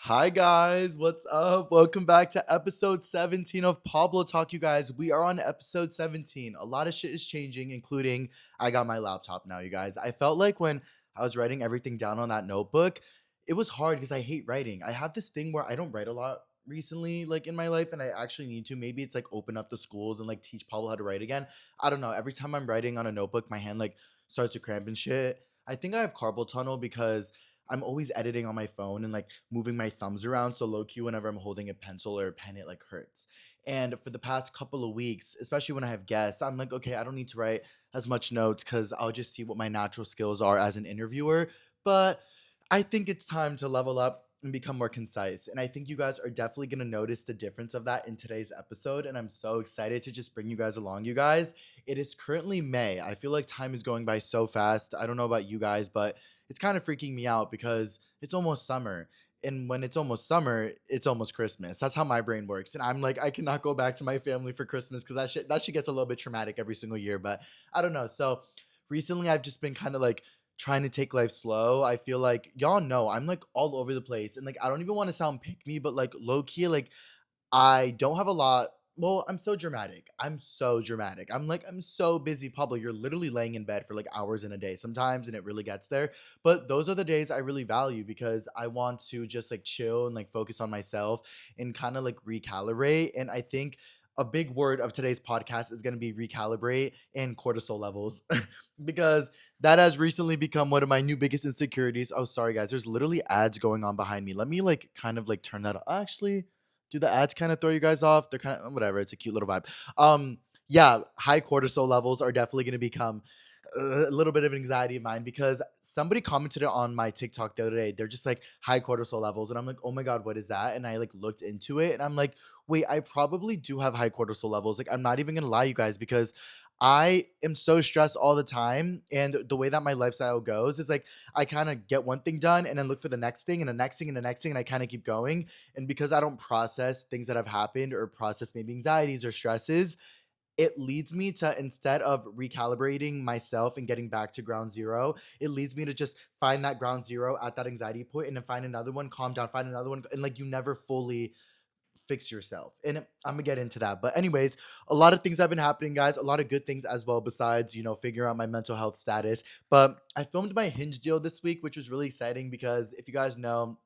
Hi guys, what's up? Welcome back to episode 17 of Pablo Talk, you guys. We are on episode 17. A lot of shit is changing, including I got my laptop now, you guys. I felt like when I was writing everything down on that notebook, it was hard because I hate writing. I have this thing where I don't write a lot recently, like in my life, and I actually need to. Maybe it's like open up the schools and like teach Pablo how to write again. I don't know. Every time I'm writing on a notebook, my hand like starts to cramp and shit. I think I have carpal tunnel because I'm always editing on my phone and like moving my thumbs around. So low key, whenever I'm holding a pencil or a pen, it like hurts. And for the past couple of weeks, especially when I have guests, I'm like, okay, I don't need to write as much notes because I'll just see what my natural skills are as an interviewer. But I think it's time to level up and become more concise. And I think you guys are definitely going to notice the difference of that in today's episode. And I'm so excited to just bring you guys along, you guys. It is currently May. I feel like time is going by so fast. I don't know about you guys, but it's kind of freaking me out because it's almost summer. And when it's almost summer, it's almost Christmas. That's how my brain works. And I'm like, I cannot go back to my family for Christmas because that shit gets a little bit traumatic every single year. But I don't know. So recently I've just been kind of like trying to take life slow. I feel like y'all know I'm like all over the place. And like I don't even want to sound pick me, but like low key, like I don't have a lot. Well, I'm so dramatic. I'm so dramatic. I'm so busy, Pablo. You're literally laying in bed for like hours in a day sometimes, and it really gets there. But those are the days I really value because I want to just like chill and like focus on myself and kind of like recalibrate. And I think a big word of today's podcast is going to be recalibrate and cortisol levels because that has recently become one of my new biggest insecurities. Oh, sorry guys. There's literally ads going on behind me. Let me like kind of like turn that off. Actually, do the ads kind of throw you guys off? They're kind of whatever. It's a cute little vibe. Yeah, high cortisol levels are definitely going to become a little bit of an anxiety of mine because somebody commented it on my TikTok the other day. They're just like high cortisol levels, and I'm like, oh my god, what is that? And I like looked into it, and I'm like, wait, I probably do have high cortisol levels. Like, I'm not even gonna lie, you guys, because I am so stressed all the time, and the way that my lifestyle goes is like I kind of get one thing done and then look for the next thing and the next thing and the next thing, and I kind of keep going. And because I don't process things that have happened or process maybe anxieties or stresses, it leads me to, instead of recalibrating myself and getting back to ground zero, it leads me to just find that ground zero at that anxiety point and then find another one, calm down, find another one, and like you never fully fix yourself. And I'm gonna get into that. But anyways, a lot of things have been happening, guys. A lot of good things as well, besides, figuring out my mental health status. But I filmed my Hinge deal this week, which was really exciting because if you guys know,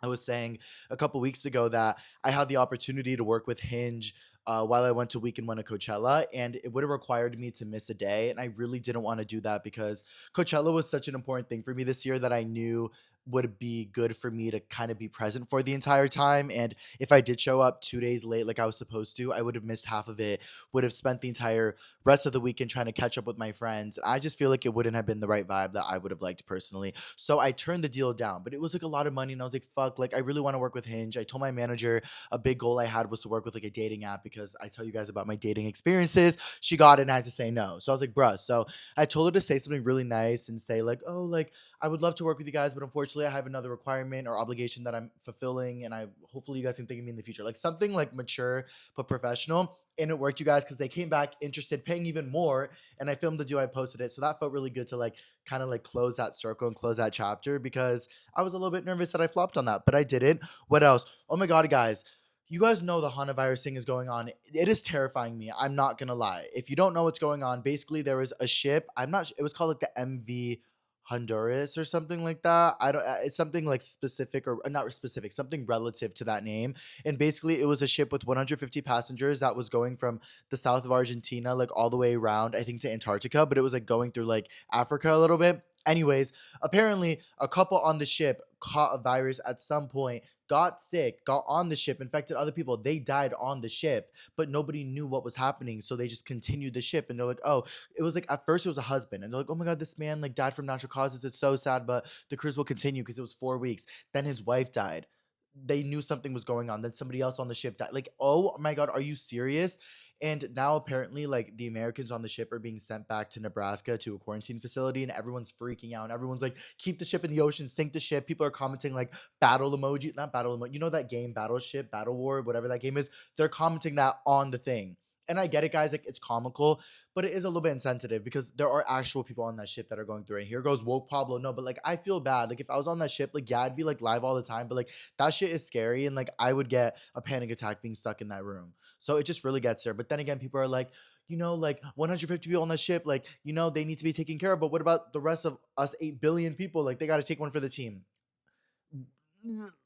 I was saying a couple weeks ago that I had the opportunity to work with Hinge while I went to Weekend One at Coachella, and it would have required me to miss a day. And I really didn't want to do that because Coachella was such an important thing for me this year that I knew would be good for me to kind of be present for the entire time. And if I did show up 2 days late like I was supposed to, I would have missed half of it, would have spent the entire rest of the weekend trying to catch up with my friends. I just feel like it wouldn't have been the right vibe that I would have liked personally. So I turned the deal down, but it was like a lot of money. And I was like, fuck, like I really want to work with Hinge. I told my manager a big goal I had was to work with like a dating app because I tell you guys about my dating experiences. She got it and I had to say no. So I was like, bruh. So I told her to say something really nice and say, like, oh, like, I would love to work with you guys, but unfortunately I have another requirement or obligation that I'm fulfilling. And I hopefully you guys can think of me in the future. Like something like mature but professional. And it worked, you guys, because they came back interested, paying even more. And I filmed the deal, I posted it. So that felt really good to like kind of like close that circle and close that chapter because I was a little bit nervous that I flopped on that, but I didn't. What else? Oh my God, guys. You guys know the Hana virus thing is going on. It is terrifying me. I'm not gonna lie. If you don't know what's going on, basically there was a ship. I'm not. It was called like the MV Honduras or something like that. I don't. It's something like specific or not specific. Something relative to that name. And basically, it was a ship with 150 passengers that was going from the south of Argentina, like all the way around, I think, to Antarctica. But it was like going through like Africa a little bit. Anyways, apparently a couple on the ship caught a virus at some point, got sick, got on the ship, infected other people. They died on the ship, but nobody knew what was happening. So they just continued the ship. And they're like, oh, it was like at first it was a husband. And they're like, oh my God, this man like died from natural causes. It's so sad, but the cruise will continue because it was 4 weeks. Then his wife died. They knew something was going on. Then somebody else on the ship died. Like, oh my God, are you serious? And now apparently, like the Americans on the ship are being sent back to Nebraska to a quarantine facility, and everyone's freaking out. And everyone's like, "Keep the ship in the ocean, sink the ship." People are commenting like battle emoji, not battle emoji. You know that game, Battleship, Battle War, whatever that game is. They're commenting that on the thing. And I get it, guys, like it's comical, but it is a little bit insensitive because there are actual people on that ship that are going through it. And here goes woke Pablo. No, but like I feel bad. Like if I was on that ship, like yeah, I'd be like live all the time, but like that shit is scary, and like I would get a panic attack being stuck in that room. So it just really gets there. But then again, people are like, like 150 people on that ship, like, they need to be taken care of. But what about the rest of us 8 billion people? Like, they got to take one for the team.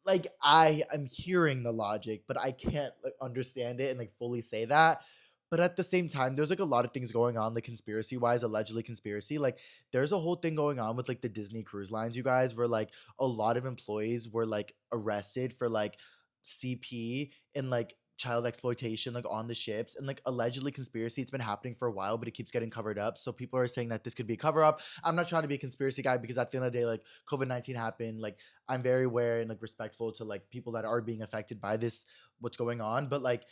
Like, I am hearing the logic, but I can't like understand it and like fully say that. But at the same time, there's like a lot of things going on, like conspiracy wise, allegedly conspiracy. Like, there's a whole thing going on with like the Disney cruise lines, you guys, where like a lot of employees were like arrested for like CP and like child exploitation like on the ships, and like allegedly conspiracy. It's been happening for a while, but it keeps getting covered up, so people are saying that this could be a cover up. I'm not trying to be a conspiracy guy, because at the end of the day, like COVID-19 happened. Like, I'm very aware and like respectful to like people that are being affected by this, what's going on. But like,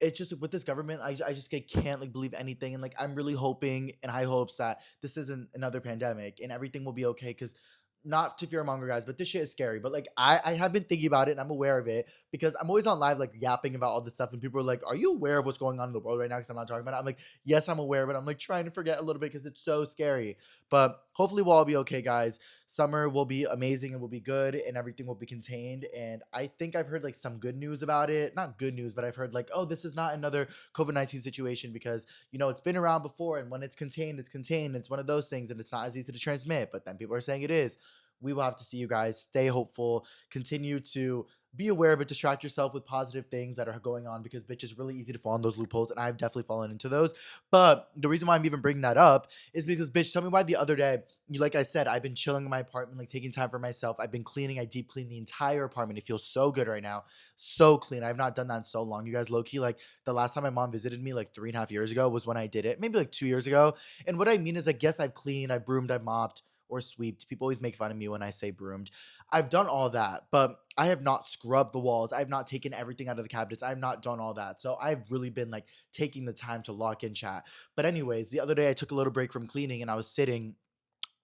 it's just with this government, I just can't like believe anything. And like, I'm really hoping and high hopes that this isn't another pandemic and everything will be okay. Because, not to fear monger, guys, but this shit is scary. But like, I have been thinking about it and I'm aware of it, because I'm always on live like yapping about all this stuff, and people are like, are you aware of what's going on in the world right now? Because I'm not talking about it. I'm like, yes, I'm aware, but I'm like trying to forget a little bit because it's so scary. But hopefully we'll all be okay, guys. Summer will be amazing and will be good, and everything will be contained. And I think I've heard like some good news about it. Not good news, but I've heard like, oh, this is not another COVID-19 situation, because it's been around before, and when it's contained, it's contained. It's one of those things, and it's not as easy to transmit. But then people are saying it is. We will have to see, you guys. Stay hopeful. Continue to be aware, but distract yourself with positive things that are going on, because bitch, it's really easy to fall in those loopholes, and I've definitely fallen into those. But the reason why I'm even bringing that up is because, bitch, tell me why the other day, like I said, I've been chilling in my apartment, like taking time for myself. I've been cleaning. I deep cleaned the entire apartment. It feels so good right now. So clean. I've not done that in so long, you guys. Low key, like the last time my mom visited me like 3.5 years ago was when I did it. Maybe like 2 years ago. And what I mean is, I guess I've cleaned, I've broomed, I've mopped, or sweeped. People always make fun of me when I say broomed. I've done all that, but I have not scrubbed the walls. I've not taken everything out of the cabinets. I've not done all that. So I've really been like taking the time to lock in, chat. But anyways, the other day I took a little break from cleaning, and I was sitting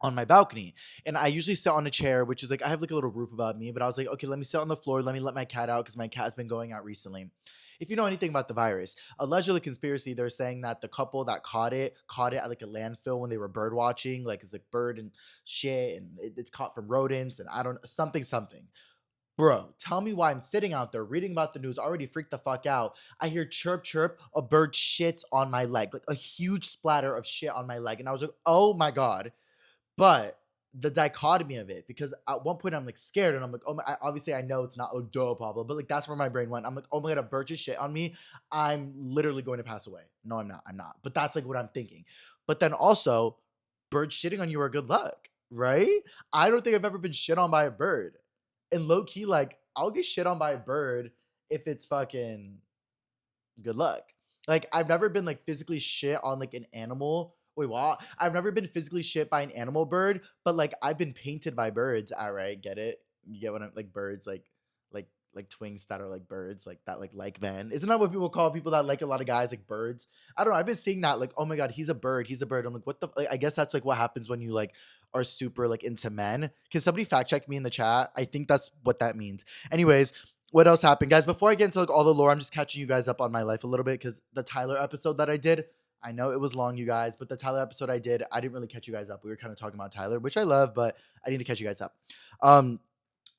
on my balcony, and I usually sit on a chair, which is like, I have like a little roof above me, but I was like, okay, let me sit on the floor. Let me let my cat out, because my cat has been going out recently. If you know anything about the virus, allegedly conspiracy, they're saying that the couple that caught it at like a landfill when they were bird watching, like it's like bird and shit, and it's caught from rodents, and I don't, something. Bro, tell me why I'm sitting out there reading about the news, already freaked the fuck out. I hear chirp chirp, a bird shits on my leg, like a huge splatter of shit on my leg, and I was like, oh my god. But the dichotomy of it, because at one point I'm like scared, and I'm like, oh my, obviously I know it's not a duh problem, but like that's where my brain went. I'm like, oh my god, a bird just shit on me. I'm literally going to pass away. No, I'm not. I'm not. But that's like what I'm thinking. But then also, birds shitting on you are good luck, right? I don't think I've ever been shit on by a bird. And low key, like, I'll get shit on by a bird if it's fucking good luck. Like, I've never been like physically shit on like an animal. Wait, what? I've never been physically shit by an animal bird, but like I've been painted by birds. All right, get it? You get what I'm like, birds, like twins that are like birds, like that, like men. Isn't that what people call people that like a lot of guys, like birds? I don't know. I've been seeing that, like, oh my god, he's a bird, he's a bird. I'm like, what the? Like, I guess that's like what happens when you like are super like into men. Can somebody fact check me in the chat? I think that's what that means. Anyways, what else happened, guys? Before I get into like all the lore, I'm just catching you guys up on my life a little bit, because the Tyler episode that I did, I know it was long, you guys, but the Tyler episode I did, I didn't really catch you guys up. We were kind of talking about Tyler, which I love, but I need to catch you guys up. Um,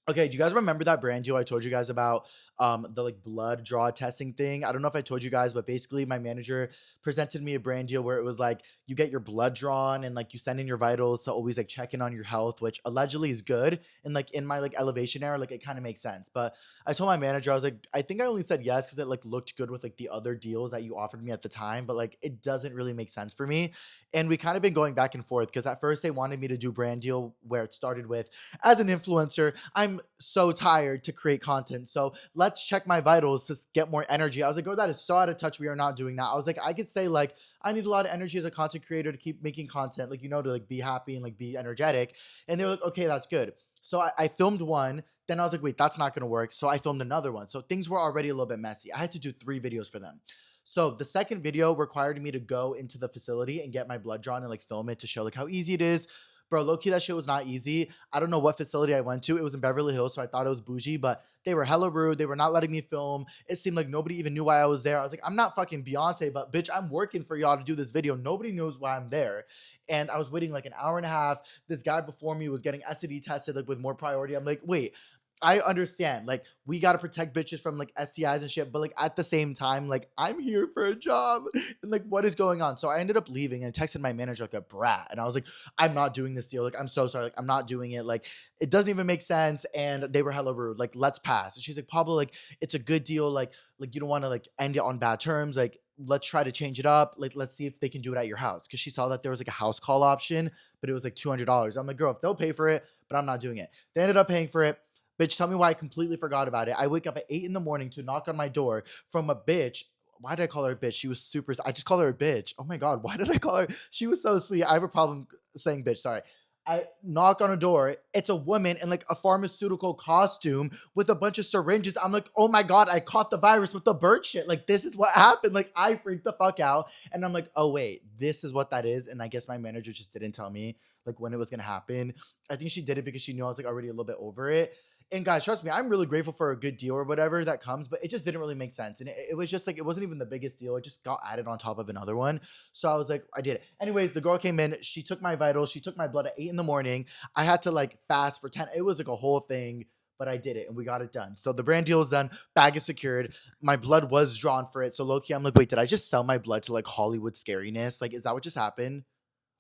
Okay, do you guys remember that brand deal I told you guys about? The like blood draw testing thing. I don't know if I told you guys, but basically my manager presented me a brand deal where it was like you get your blood drawn, and like you send in your vitals to always like check in on your health, which allegedly is good. And like in my like elevation era, like it kind of makes sense. But I told my manager, I was like, I think I only said yes because it like looked good with like the other deals that you offered me at the time, but like it doesn't really make sense for me. And we kind of been going back and forth, because at first they wanted me to do brand deal where it started with, as an influencer, I'm so tired to create content. So let's check my vitals to get more energy. I was like, oh, that is so out of touch. We are not doing that. I was like, I could say like, I need a lot of energy as a content creator to keep making content, like, to like be happy and like be energetic. And they were like, okay, that's good. So I filmed one. Then I was like, wait, that's not going to work. So I filmed another one. So things were already a little bit messy. I had to do 3 videos for them. So the second video required me to go into the facility and get my blood drawn and like film it to show like how easy it is. Bro, low key, that shit was not easy. I don't know what facility I went to. It was in Beverly Hills, so I thought it was bougie, but they were hella rude. They were not letting me film. It seemed like nobody even knew why I was there. I was like, I'm not fucking Beyonce, but bitch, I'm working for y'all to do this video. Nobody knows why I'm there. And I was waiting like an hour and a half. This guy before me was getting STD tested like with more priority. I'm like, wait, I understand. Like, we gotta protect bitches from like STIs and shit, but like at the same time, like I'm here for a job. And like, what is going on? So I ended up leaving and texted my manager like a brat. And I was like, I'm not doing this deal. Like, I'm so sorry. Like, I'm not doing it. Like, it doesn't even make sense. And they were hella rude. Like, let's pass. And she's like, Pablo, like, it's a good deal. Like you don't want to like end it on bad terms. Like, let's try to change it up. Like, let's see if they can do it at your house. Cause she saw that there was like a house call option, but it was like $200. I'm like, girl, if they'll pay for it, but I'm not doing it. They ended up paying for it. Bitch, tell me why I completely forgot about it. I wake up at 8 in the morning to knock on my door from a bitch. Why did I call her a bitch? She was super. I just call her a bitch. Oh my God. Why did I call her? She was so sweet. I have a problem saying bitch. Sorry. I knock on a door. It's a woman in like a pharmaceutical costume with a bunch of syringes. I'm like, oh my God, I caught the virus with the bird shit. Like, this is what happened. Like, I freaked the fuck out. And I'm like, oh wait, this is what that is. And I guess my manager just didn't tell me like when it was gonna happen. I think she did it because she knew I was like already a little bit over it. And guys, trust me, I'm really grateful for a good deal or whatever that comes, but it just didn't really make sense. And it was just like, it wasn't even the biggest deal. It just got added on top of another one. So I was like, I did it. Anyways, the girl came in, she took my vitals, she took my blood at 8 in the morning. I had to like fast for 10. It was like a whole thing, but I did it and we got it done. So the brand deal is done, bag is secured. My blood was drawn for it. So low key, I'm like, wait, did I just sell my blood to like Hollywood scariness? Like, is that what just happened?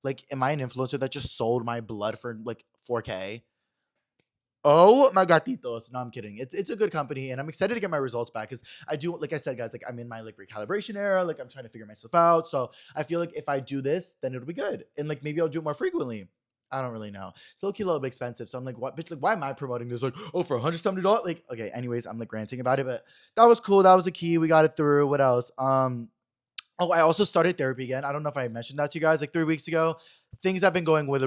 Like, am I an influencer that just sold my blood for like 4K? Oh my gatitos. No, I'm kidding. It's a good company, and I'm excited to get my results back because I do, like I said, guys, like I'm in my like recalibration era. Like I'm trying to figure myself out. So I feel like if I do this, then it'll be good. And like maybe I'll do it more frequently. I don't really know. It's low key a little bit expensive. So I'm like, what bitch, like why am I promoting this? Like, oh, for $170? Like, okay, anyways, I'm like ranting about it, but that was cool. That was the key. We got it through. What else? Oh, I also started therapy again. I don't know if I mentioned that to you guys like 3 weeks ago. Things have been going with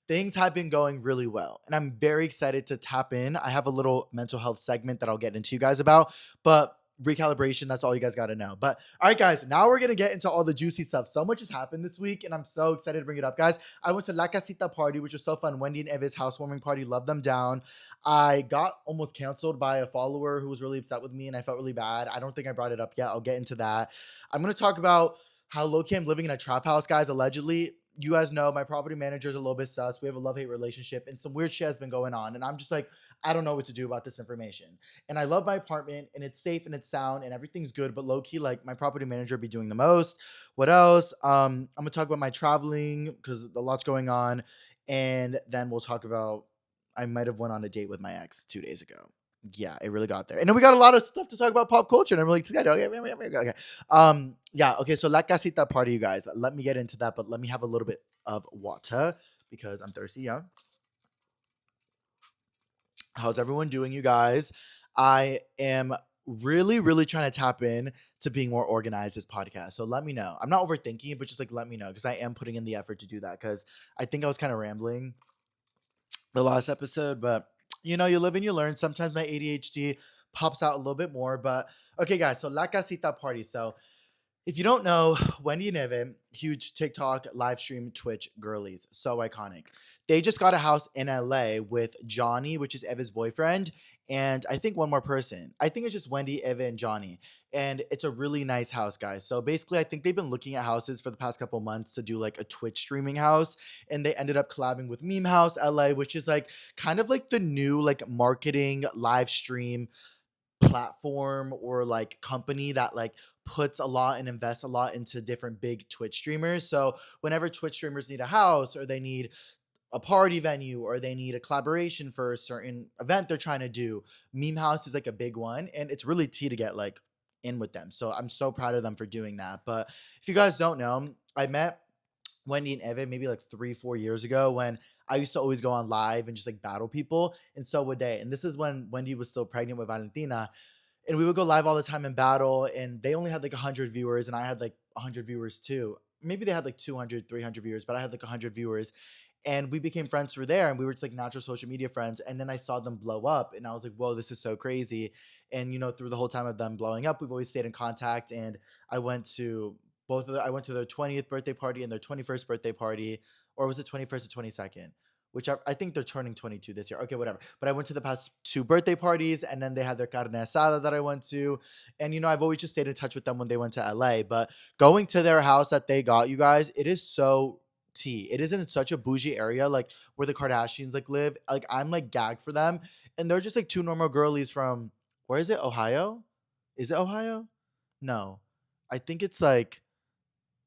things have been going really well, and I'm very excited to tap in. I have a little mental health segment that I'll get into you guys about, but recalibration, that's all you guys got to know. But all right, guys, now we're gonna get into all the juicy stuff. So much has happened this week, and I'm so excited to bring it up, guys. I went to La Casita party, which was so fun. Wendy and Eva's housewarming party, love them down. I got almost canceled by a follower who was really upset with me, and I felt really bad. I don't think I brought it up yet. I'll get into that. I'm gonna talk about how low key I'm living in a trap house, guys. Allegedly, you guys know my property manager is a little bit sus. We have a love hate relationship, and some weird shit has been going on. And I'm just like, I don't know what to do about this information. And I love my apartment, and it's safe and it's sound, and everything's good. But low key, like my property manager be doing the most. What else? I'm gonna talk about my traveling because a lot's going on, and then we'll talk about I might have went on a date with my ex 2 days ago. Yeah, it really got there. And then we got a lot of stuff to talk about pop culture. And I'm really excited. Okay. Yeah, okay. So La Casita party, you guys. Let me get into that, but let me have a little bit of water because I'm thirsty. Yeah. How's everyone doing, you guys? I am really, really trying to tap in to being more organized this podcast. So let me know. I'm not overthinking, but just like let me know because I am putting in the effort to do that because I think I was kind of rambling the last episode, but you live and you learn. Sometimes my ADHD pops out a little bit more, but okay, guys. So La Casita party. So if you don't know, Wendy and Evan, huge TikTok, live stream, Twitch girlies, so iconic. They just got a house in LA with Johnny, which is Eva's boyfriend, and I think one more person. I think it's just Wendy, Eva, and Johnny. And it's a really nice house, guys. So basically, I think they've been looking at houses for the past couple months to do like a Twitch streaming house. And they ended up collabing with Meme House LA, which is like kind of like the new like marketing live stream platform or like company that like puts a lot and invests a lot into different big Twitch streamers. So whenever Twitch streamers need a house or they need a party venue or they need a collaboration for a certain event they're trying to do, Meme House is like a big one and it's really tea to get like in with them. So I'm so proud of them for doing that. But if you guys don't know, I met Wendy and Evan maybe like 3, 4 years ago when I used to always go on live and just like battle people, and so would they. And this is when Wendy was still pregnant with Valentina, and we would go live all the time in battle, and they only had like 100 viewers, and I had like 100 viewers too. Maybe they had like 200, 300 viewers, but I had like 100 viewers, and we became friends through there, and we were just like natural social media friends. And then I saw them blow up, and I was like, whoa, this is so crazy. And through the whole time of them blowing up, we've always stayed in contact. And I went to both of them. I went to their 20th birthday party and their 21st birthday party. or was it 21st or 22nd? Which I think they're turning 22 this year. Okay, whatever. But I went to the past two birthday parties, and then they had their carne asada that I went to. And, I've always just stayed in touch with them when they went to LA. But going to their house that they got, you guys, it is so tea. It is in such a bougie area, like where the Kardashians like live. Like I'm like gagged for them. And they're just like two normal girlies from, where is it? Ohio? Is it Ohio? No. I think it's like,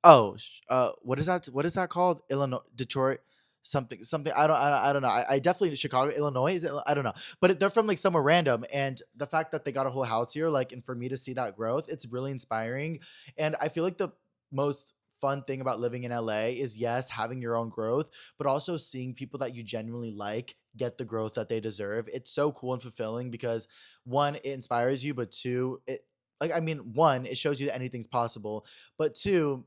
oh, what is that? What is that called? Illinois, Detroit, something. I don't know. I definitely Chicago, Illinois. Is it? I don't know. But they're from like somewhere random, and the fact that they got a whole house here, like, and for me to see that growth, it's really inspiring. And I feel like the most fun thing about living in LA is yes, having your own growth, but also seeing people that you genuinely like get the growth that they deserve. It's so cool and fulfilling because one, it inspires you, but two, one, it shows you that anything's possible, but two,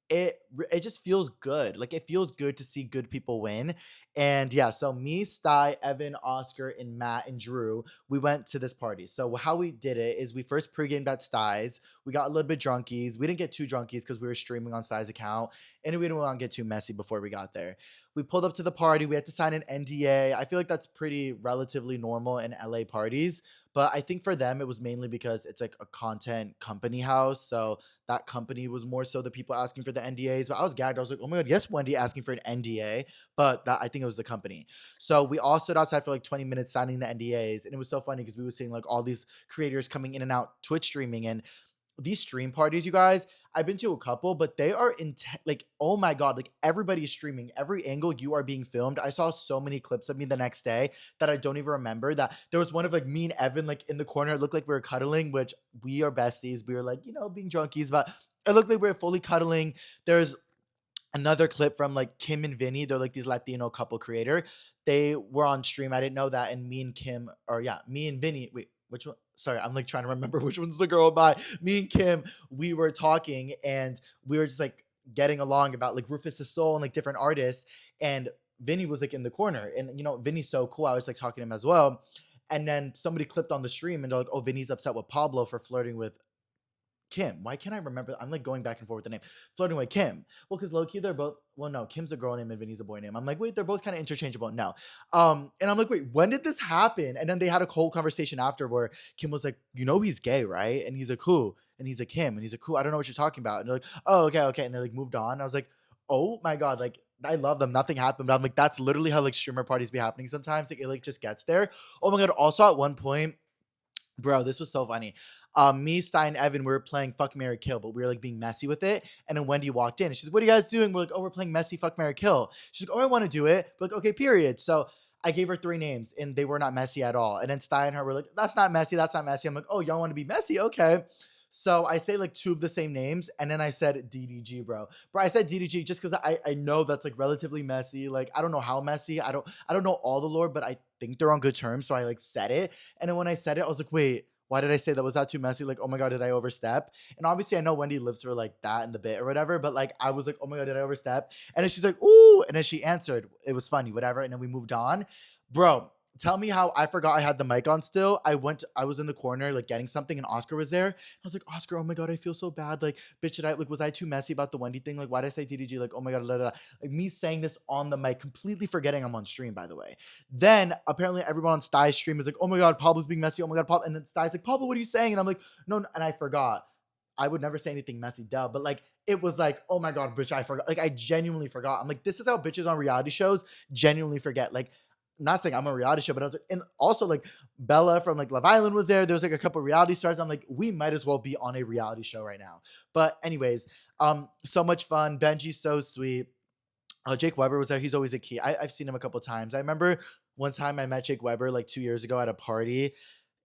it just feels good. Like it feels good to see good people win. And yeah, so me, Sty, Evan, Oscar, and Matt and Drew, we went to this party. So how we did it is we first pre-gamed at Sty's. We got a little bit drunkies. We didn't get too drunkies because we were streaming on Sty's account, and we didn't want to get too messy before we got there. We pulled up to the party. We had to sign an NDA. I feel like that's pretty relatively normal in LA parties. But I think for them, it was mainly because it's like a content company house. So that company was more so the people asking for the NDAs. But I was gagged. I was like, oh my God, yes, Wendy asking for an NDA. But that I think it was the company. So we all stood outside for like 20 minutes signing the NDAs. And it was so funny because we were seeing like all these creators coming in and out Twitch streaming. And these stream parties, you guys, I've been to a couple, but they are like, oh my God, like everybody is streaming. Every angle you are being filmed. I saw so many clips of me the next day that I don't even remember. That there was one of like me and Evan like in the corner. It looked like we were cuddling, which we are besties. We were like, being drunkies, but it looked like we were fully cuddling. There's another clip from like Kim and Vinny. They're like these Latino couple creator. They were on stream. I didn't know that. And me and Kim, or yeah, me and Vinny. Wait, which one? Sorry, I'm like trying to remember which one's the girl by. Me and Kim, we were talking and we were just like getting along about like Rufus the Soul and like different artists. And Vinny was like in the corner. And Vinny's so cool. I was like talking to him as well. And then somebody clipped on the stream and they're like, oh, Vinny's upset with Pablo for flirting with Kim. Why can't I remember? I'm like going back and forth with the name. Flirting with Kim. Well, because low key they're both. Well, no, Kim's a girl name and Vinny's a boy name. I'm like, wait, they're both kind of interchangeable. No. And I'm like, wait, when did this happen? And then they had a whole conversation after where Kim was like, he's gay, right? And he's like, who? And he's like, him. And he's like, who? I don't know what you're talking about. And they're like, oh, okay, okay. And they like moved on. I was like, oh my God, like I love them. Nothing happened. But I'm like, that's literally how like streamer parties be happening sometimes. Like it like just gets there. Oh my God. Also at one point, bro, this was so funny. Me, Stein, Evan, we were playing Fuck Mary Kill, but we were like being messy with it. And then Wendy walked in and she's like, what are you guys doing? We're like, oh, we're playing messy Fuck Mary Kill. She's like, oh, I want to do it. We're like, okay, period. So I gave her three names and they were not messy at all. And then Stein and her were like, that's not messy. That's not messy. I'm like, oh, y'all want to be messy? Okay. So I say like two of the same names, and then I said DDG, bro. Bro, I said DDG just because I know that's like relatively messy. Like I don't know how messy. I don't know all the lore, but I think they're on good terms. So I like said it, and then when I said it, I was like, wait, why did I say that? Was that too messy? Like, oh my God, did I overstep? And obviously, I know Wendy lives for like that in the bit or whatever, but like, I was like, oh my God, did I overstep? And then she's like, ooh. And then she answered, it was funny, whatever. And then we moved on. Bro, tell me how I forgot I had the mic on still. I was in the corner, like getting something, and Oscar was there. I was like, Oscar, oh my God, I feel so bad. Like, bitch, was I too messy about the Wendy thing? Like, why did I say DDG? Like, oh my God, blah, blah, blah. Like, me saying this on the mic, completely forgetting I'm on stream, by the way. Then apparently everyone on Sty's stream is like, oh my God, Pablo's being messy. Oh my God, Pablo. And then Sty's like, Pablo, what are you saying? And I'm like, no, no. And I forgot. I would never say anything messy, duh. But like, it was like, oh my God, bitch, I forgot. Like, I genuinely forgot. I'm like, this is how bitches on reality shows genuinely forget. Like, not saying I'm a reality show, but I was like, and also like Bella from like Love Island was there. There was like a couple reality stars. I'm like, we might as well be on a reality show right now. But anyways, so much fun. Benji's so sweet. Jake Weber was there. He's always a key. I've seen him a couple times. I remember one time I met Jake Weber like 2 years ago at a party,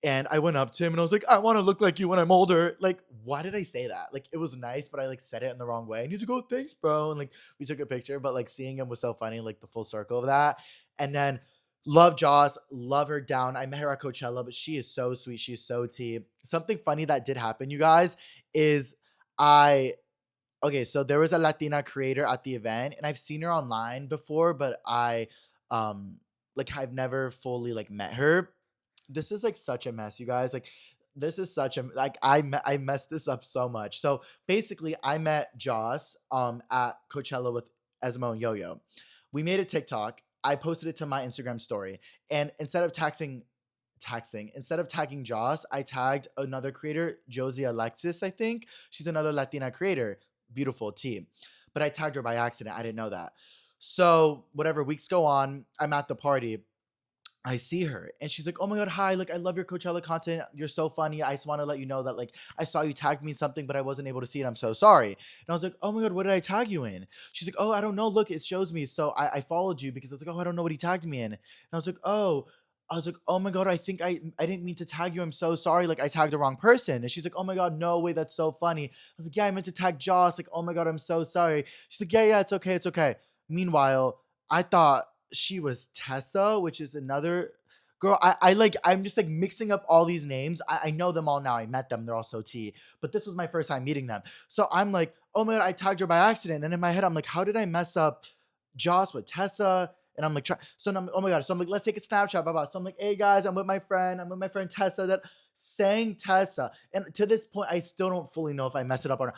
and I went up to him and I was like, I want to look like you when I'm older. Like, why did I say that? Like, it was nice, but I like said it in the wrong way. And he's like, oh, thanks, bro. And like, we took a picture, but like seeing him was so funny, like the full circle of that. And then love Joss, love her down. I met her at Coachella, but she is so sweet. She's so tea. Something funny that did happen, you guys, is I okay, so there was a Latina creator at the event, and I've seen her online before, but um like I've never fully like met her. This is like such a mess, you guys. Like this is such a like I messed this up so much. So basically, I met Joss at Coachella with Esmo and Yo Yo. We made a TikTok. I posted it to my Instagram story, and instead of tagging Joss, I tagged another creator, Josie Alexis, I think. She's another Latina creator. Beautiful T. But I tagged her by accident. I didn't know that. So, whatever, weeks go on, I'm at the party. I see her and she's like, "Oh my god, hi! Like, I love your Coachella content. You're so funny. I just want to let you know that like I saw you tag me in something, but I wasn't able to see it. I'm so sorry." And I was like, "Oh my god, what did I tag you in?" She's like, "Oh, I don't know. Look, it shows me." So I followed you because I was like, "Oh, I don't know what he tagged me in." And I was like, "Oh." I was like, "Oh my god, I think I didn't mean to tag you. I'm so sorry. Like I tagged the wrong person." And she's like, "Oh my god, no way. That's so funny." I was like, "Yeah, I meant to tag Joss." Like, "Oh my god, I'm so sorry." She's like, "Yeah, yeah, it's okay, it's okay." Meanwhile, I thought she was Tessa, which is another girl. I'm just like mixing up all these names. I know them all now. I met them. They're all so T. But this was my first time meeting them. So I'm like, oh my god, I tagged her by accident. And in my head, I'm like, how did I mess up Joss with Tessa? And I'm like, so I'm, oh my god. So I'm like, let's take a snapshot. Blah, blah. So I'm like, hey guys, I'm with my friend. I'm with my friend Tessa. That saying Tessa. And to this point, I still don't fully know if I mess it up or not.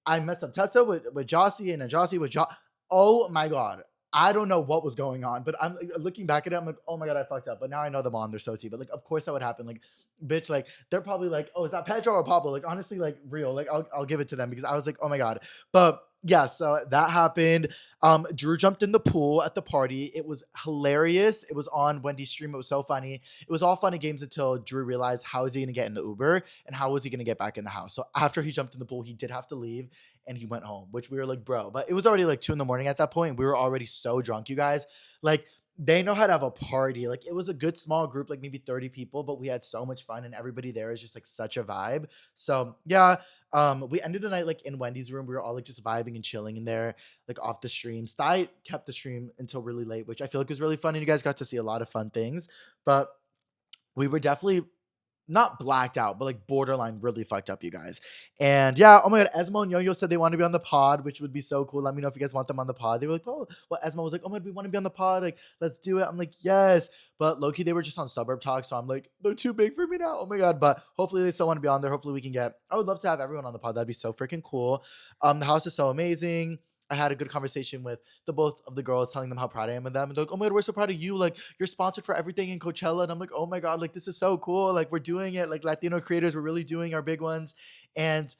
I messed up Tessa with Jossie and then Jossie with Joss. Oh my god. I don't know what was going on, but I'm like, looking back at it. I'm like, oh my god, I fucked up. But now I know them all and they're so T. But like, of course that would happen. Like, bitch, like they're probably like, oh, is that Pedro or Pablo? Like, honestly, like real. Like, I'll give it to them because I was like, oh my god. But yeah, so that happened. Drew jumped in the pool at the party. It was hilarious. It was on Wendy's stream. It was so funny. It was all fun and games until Drew realized how is he gonna get in the Uber and how was he gonna get back in the house. So after he jumped in the pool, he did have to leave and he went home, which we were like, bro. But it was already like 2 in the morning at that point. We were already so drunk, you guys. Like, they know how to have a party. Like, it was a good small group, like maybe 30 people, but we had so much fun and everybody there is just like such a vibe. So yeah, we ended the night like in Wendy's room. We were all like just vibing and chilling in there, like off the stream. Sty kept the stream until really late, which I feel like was really fun. And you guys got to see a lot of fun things. But we were definitely not blacked out, but like borderline really fucked up, you guys. And yeah, oh my god, Esmo and Yo-Yo said they want to be on the pod, which would be so cool. Let me know if you guys want them on the pod. They were like, oh, well, Esmo was like, oh my god, we want to be on the pod. Like, let's do it. I'm like, yes. But Loki, they were just on suburb talk, so I'm like, they're too big for me now. Oh my god. But hopefully they still want to be on there. Hopefully we can get. I would love to have everyone on the pod. That'd be so freaking cool. The house is so amazing. I had a good conversation with the both of the girls, telling them how proud I am of them. And they're like, oh my god, we're so proud of you. Like, you're sponsored for everything in Coachella. And I'm like, oh my god, like this is so cool. Like, we're doing it. Like, Latino creators, we're really doing our big ones. And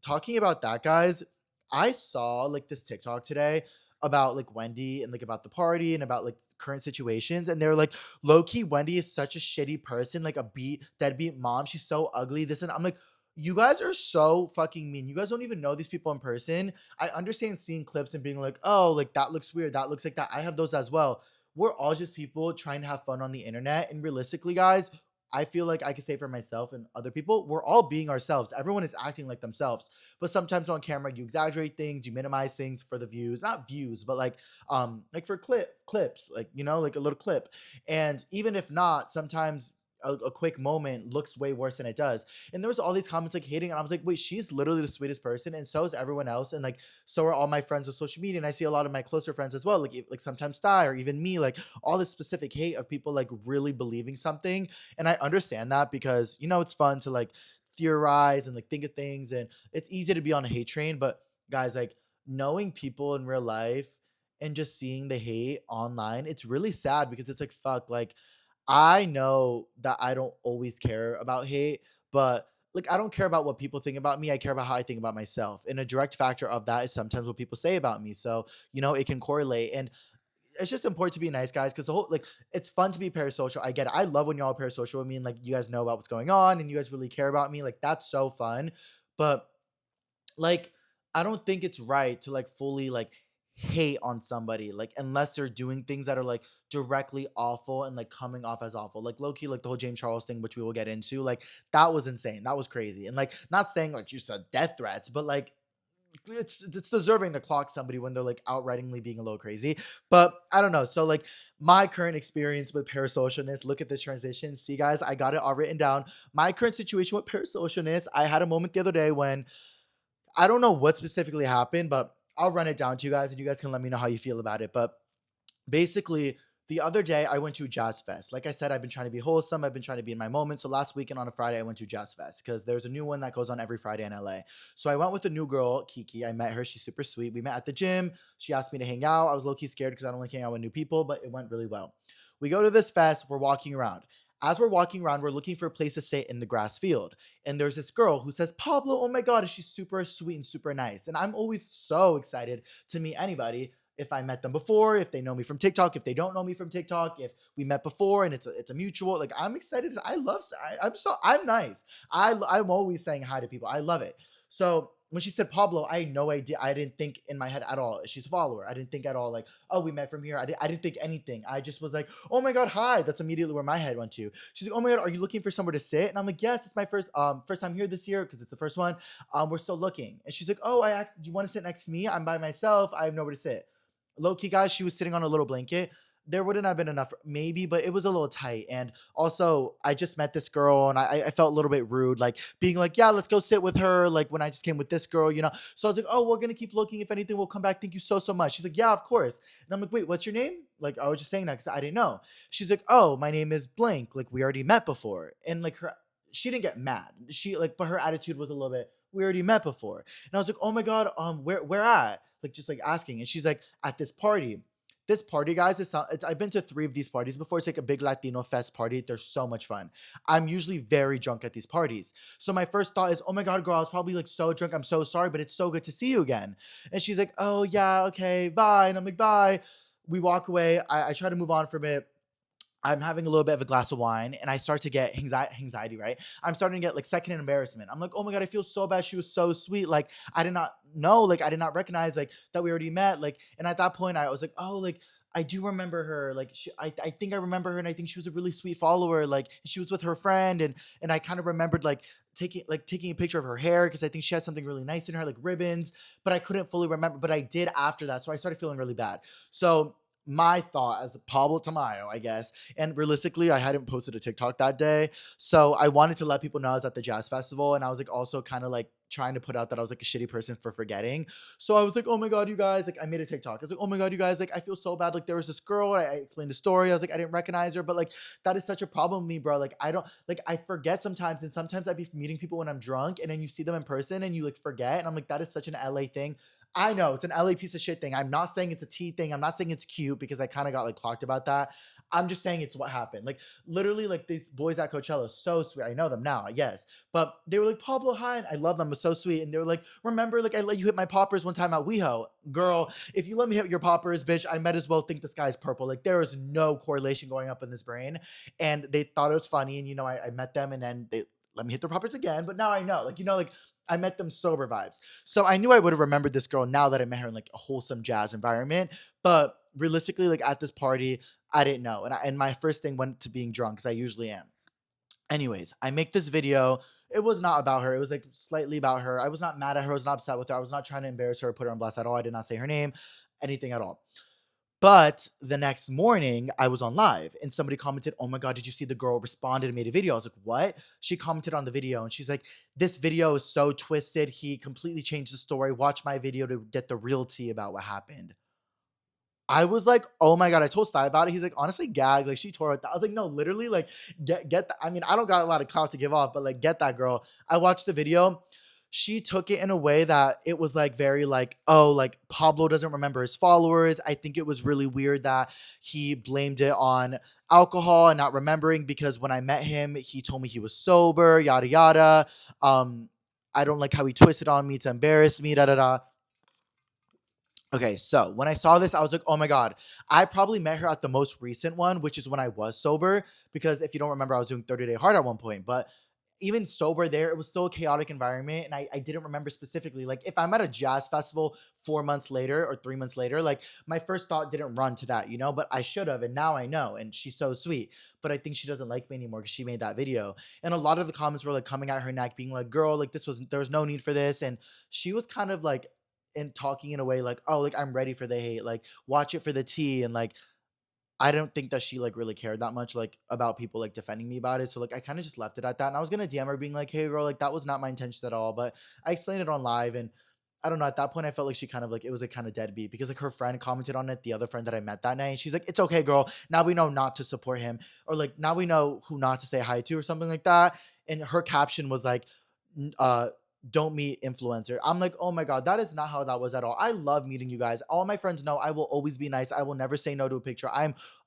talking about that, guys, I saw like this TikTok today about like Wendy and like about the party and about like current situations. And they're like, low key, Wendy is such a shitty person, like a deadbeat mom. She's so ugly. This and I'm like, you guys are so fucking mean. You guys don't even know these people in person. I understand seeing clips and being like, oh, like that looks weird. That looks like that. I have those as well. We're all just people trying to have fun on the internet. And realistically, guys, I feel like I can say for myself and other people, we're all being ourselves. Everyone is acting like themselves. But sometimes on camera, you exaggerate things, you minimize things for the views, not views, but like for clips, like like a little clip. And even if not, sometimes a quick moment looks way worse than it does. And there was all these comments like hating, and I was like, wait, she's literally the sweetest person, and so is everyone else, and like so are all my friends on social media, and I see a lot of my closer friends as well, like sometimes Sty or even me, like all this specific hate of people like really believing something. And I understand that because it's fun to like theorize and like think of things, and it's easy to be on a hate train. But guys, like knowing people in real life and just seeing the hate online, it's really sad because it's like fuck, like I know that I don't always care about hate, but like I don't care about what people think about me. I care about how I think about myself. And a direct factor of that is sometimes what people say about me. So, it can correlate. And it's just important to be nice, guys, because the whole like it's fun to be parasocial. I get it. I love when y'all are parasocial with me and like you guys know about what's going on and you guys really care about me. Like that's so fun. But like I don't think it's right to like fully like hate on somebody like unless they're doing things that are like directly awful and like coming off as awful, like low key, like the whole James Charles thing, which we will get into. Like that was insane, that was crazy. And like not saying like you said death threats, but like it's deserving to clock somebody when they're like outrightingly being a little crazy. But I don't know. So like my current experience with parasocialness, look at this transition. See guys, I got it all written down. My current situation with parasocialness, I had a moment the other day when I don't know what specifically happened, but I'll run it down to you guys and you guys can let me know how you feel about it. But basically, The other day, I went to Jazz Fest. Like I said, I've been trying to be wholesome. I've been trying to be in my moment. So last weekend on a Friday, I went to Jazz Fest because there's a new one that goes on every Friday in LA. So I went with a new girl, Kiki. I met her. She's super sweet. We met at the gym. She asked me to hang out. I was low key scared because I don't like hang out with new people, but it went really well. We go to this fest. We're walking around. As we're walking around, we're looking for a place to sit in the grass field. And there's this girl who says, Pablo, oh my God, and she's super sweet and super nice. And I'm always so excited to meet anybody if I met them before, if they know me from TikTok, if they don't know me from TikTok, if we met before and it's a mutual. Like I'm excited. I'm nice. I'm always saying hi to people. I love it. So when she said Pablo, I had no idea. I didn't think in my head at all she's a follower. I didn't think at all like, oh, we met from here. I didn't think anything. I just was like, oh my God, hi. That's immediately where my head went to. She's like, oh my God, are you looking for somewhere to sit? And I'm like, yes, it's my first time here this year because it's the first one. We're still looking. And she's like, oh, do you want to sit next to me? I'm by myself. I have nowhere to sit. Low key, guys, she was sitting on a little blanket. There wouldn't have been enough, maybe, but it was a little tight. And also, I just met this girl, and I felt a little bit rude, like being like, "Yeah, let's go sit with her." Like when I just came with this girl. So I was like, "Oh, we're gonna keep looking. If anything, we'll come back. Thank you so much." She's like, "Yeah, of course." And I'm like, "Wait, what's your name?" Like I was just saying that because I didn't know. She's like, "Oh, my name is blank. Like we already met before." And like she didn't get mad. But her attitude was a little bit. We already met before, and I was like, "Oh my God, where at?" Like just like asking, and she's like, "At this party." This party, guys, I've been to 3 of these parties before. It's like a big Latino fest party. They're so much fun. I'm usually very drunk at these parties. So my first thought is, oh my God, girl, I was probably like so drunk. I'm so sorry, but it's so good to see you again. And she's like, oh yeah, okay, bye. And I'm like, bye. We walk away. I try to move on from it. I'm having a little bit of a glass of wine and I start to get anxiety, right? I'm starting to get like second embarrassment. I'm like, oh my God, I feel so bad. She was so sweet. Like, I did not know, like, I did not recognize, like, that we already met. Like, and at that point, I was like, oh, like, I do remember her. Like, I think I remember her and I think she was a really sweet follower. Like, she was with her friend and I kind of remembered, like, taking a picture of her hair because I think she had something really nice in her, like ribbons, but I couldn't fully remember. But I did after that. So I started feeling really bad. So, my thought as Pablo Tamayo, I guess, and realistically, I hadn't posted a TikTok that day. So I wanted to let people know I was at the jazz festival. And I was like also kind of like trying to put out that I was like a shitty person for forgetting. So I was like, oh my God, you guys, like I made a TikTok. I was like, oh my God, you guys, like I feel so bad. Like there was this girl, I explained the story. I was like, I didn't recognize her, but like that is such a problem with me, bro. Like I don't like I forget sometimes, and sometimes I'd be meeting people when I'm drunk and then you see them in person and you like forget. And I'm like, that is such an LA thing. I know it's an LA piece of shit thing. I'm not saying it's a T thing. I'm not saying it's cute because I kind of got like clocked about that. I'm just saying it's what happened. Like literally, like these boys at Coachella, so sweet. I know them now, yes, but they were like Pablo, hi, and I love them. It was so sweet, and they were like, remember, like I let you hit my poppers one time at WeHo, girl. If you let me hit your poppers, bitch, I might as well think the sky's purple. Like there is no correlation going up in this brain, and they thought it was funny, and I met them, and then they let me hit their poppers again. But now I know, like I met them sober vibes. So I knew I would have remembered this girl now that I met her in like a wholesome jazz environment. But realistically, like at this party, I didn't know. And my first thing went to being drunk because I usually am. Anyways, I make this video. It was not about her. It was like slightly about her. I was not mad at her. I was not upset with her. I was not trying to embarrass her or put her on blast at all. I did not say her name, anything at all. But the next morning, I was on live and somebody commented, oh my God, did you see the girl responded and made a video? I was like, what? She commented on the video and she's like, this video is so twisted. He completely changed the story. Watch my video to get the real tea about what happened. I was like, oh my God, I told Sty about it. He's like, honestly, gag. Like, she tore it. I was like, no, literally, like, get that. I mean, I don't got a lot of clout to give off, but like, get that girl. I watched the video. She took it in a way that it was like very like, oh, like Pablo doesn't remember his followers. I think it was really weird that he blamed it on alcohol and not remembering because when I met him, he told me he was sober, yada yada. Um, I don't like how he twisted on me to embarrass me, da da da. Okay, so when I saw this, I was like, oh my God, I probably met her at the most recent one, which is when I was sober. Because if you don't remember, I was doing 30 Day Hard at one point. But even sober there, it was still a chaotic environment. And I didn't remember specifically. Like, if I'm at a jazz festival 4 months later or 3 months later, like, my first thought didn't run to that. But I should have. And now I know. And she's so sweet. But I think she doesn't like me anymore because she made that video. And a lot of the comments were like coming at her neck, being like, girl, like, there was no need for this. And she was kind of like, and talking in a way like, oh, like I'm ready for the hate, like watch it for the tea, and like I don't think that she like really cared that much like about people like defending me about it. So like I kind of just left it at that, and I was gonna DM her being like, hey girl, like that was not my intention at all, but I explained it on live, and I don't know. At that point, I felt like she kind of like it was a kind of deadbeat because like her friend commented on it, the other friend that I met that night, and she's like, "It's okay, girl. Now we know not to support him, or like now we know who not to say hi to, or something like that." And her caption was like, n- uh, "Don't meet influencer." I'm like, "Oh my god, that is not how that was at all." I love meeting you guys. All my friends know I will always be nice. I will never say no to a picture.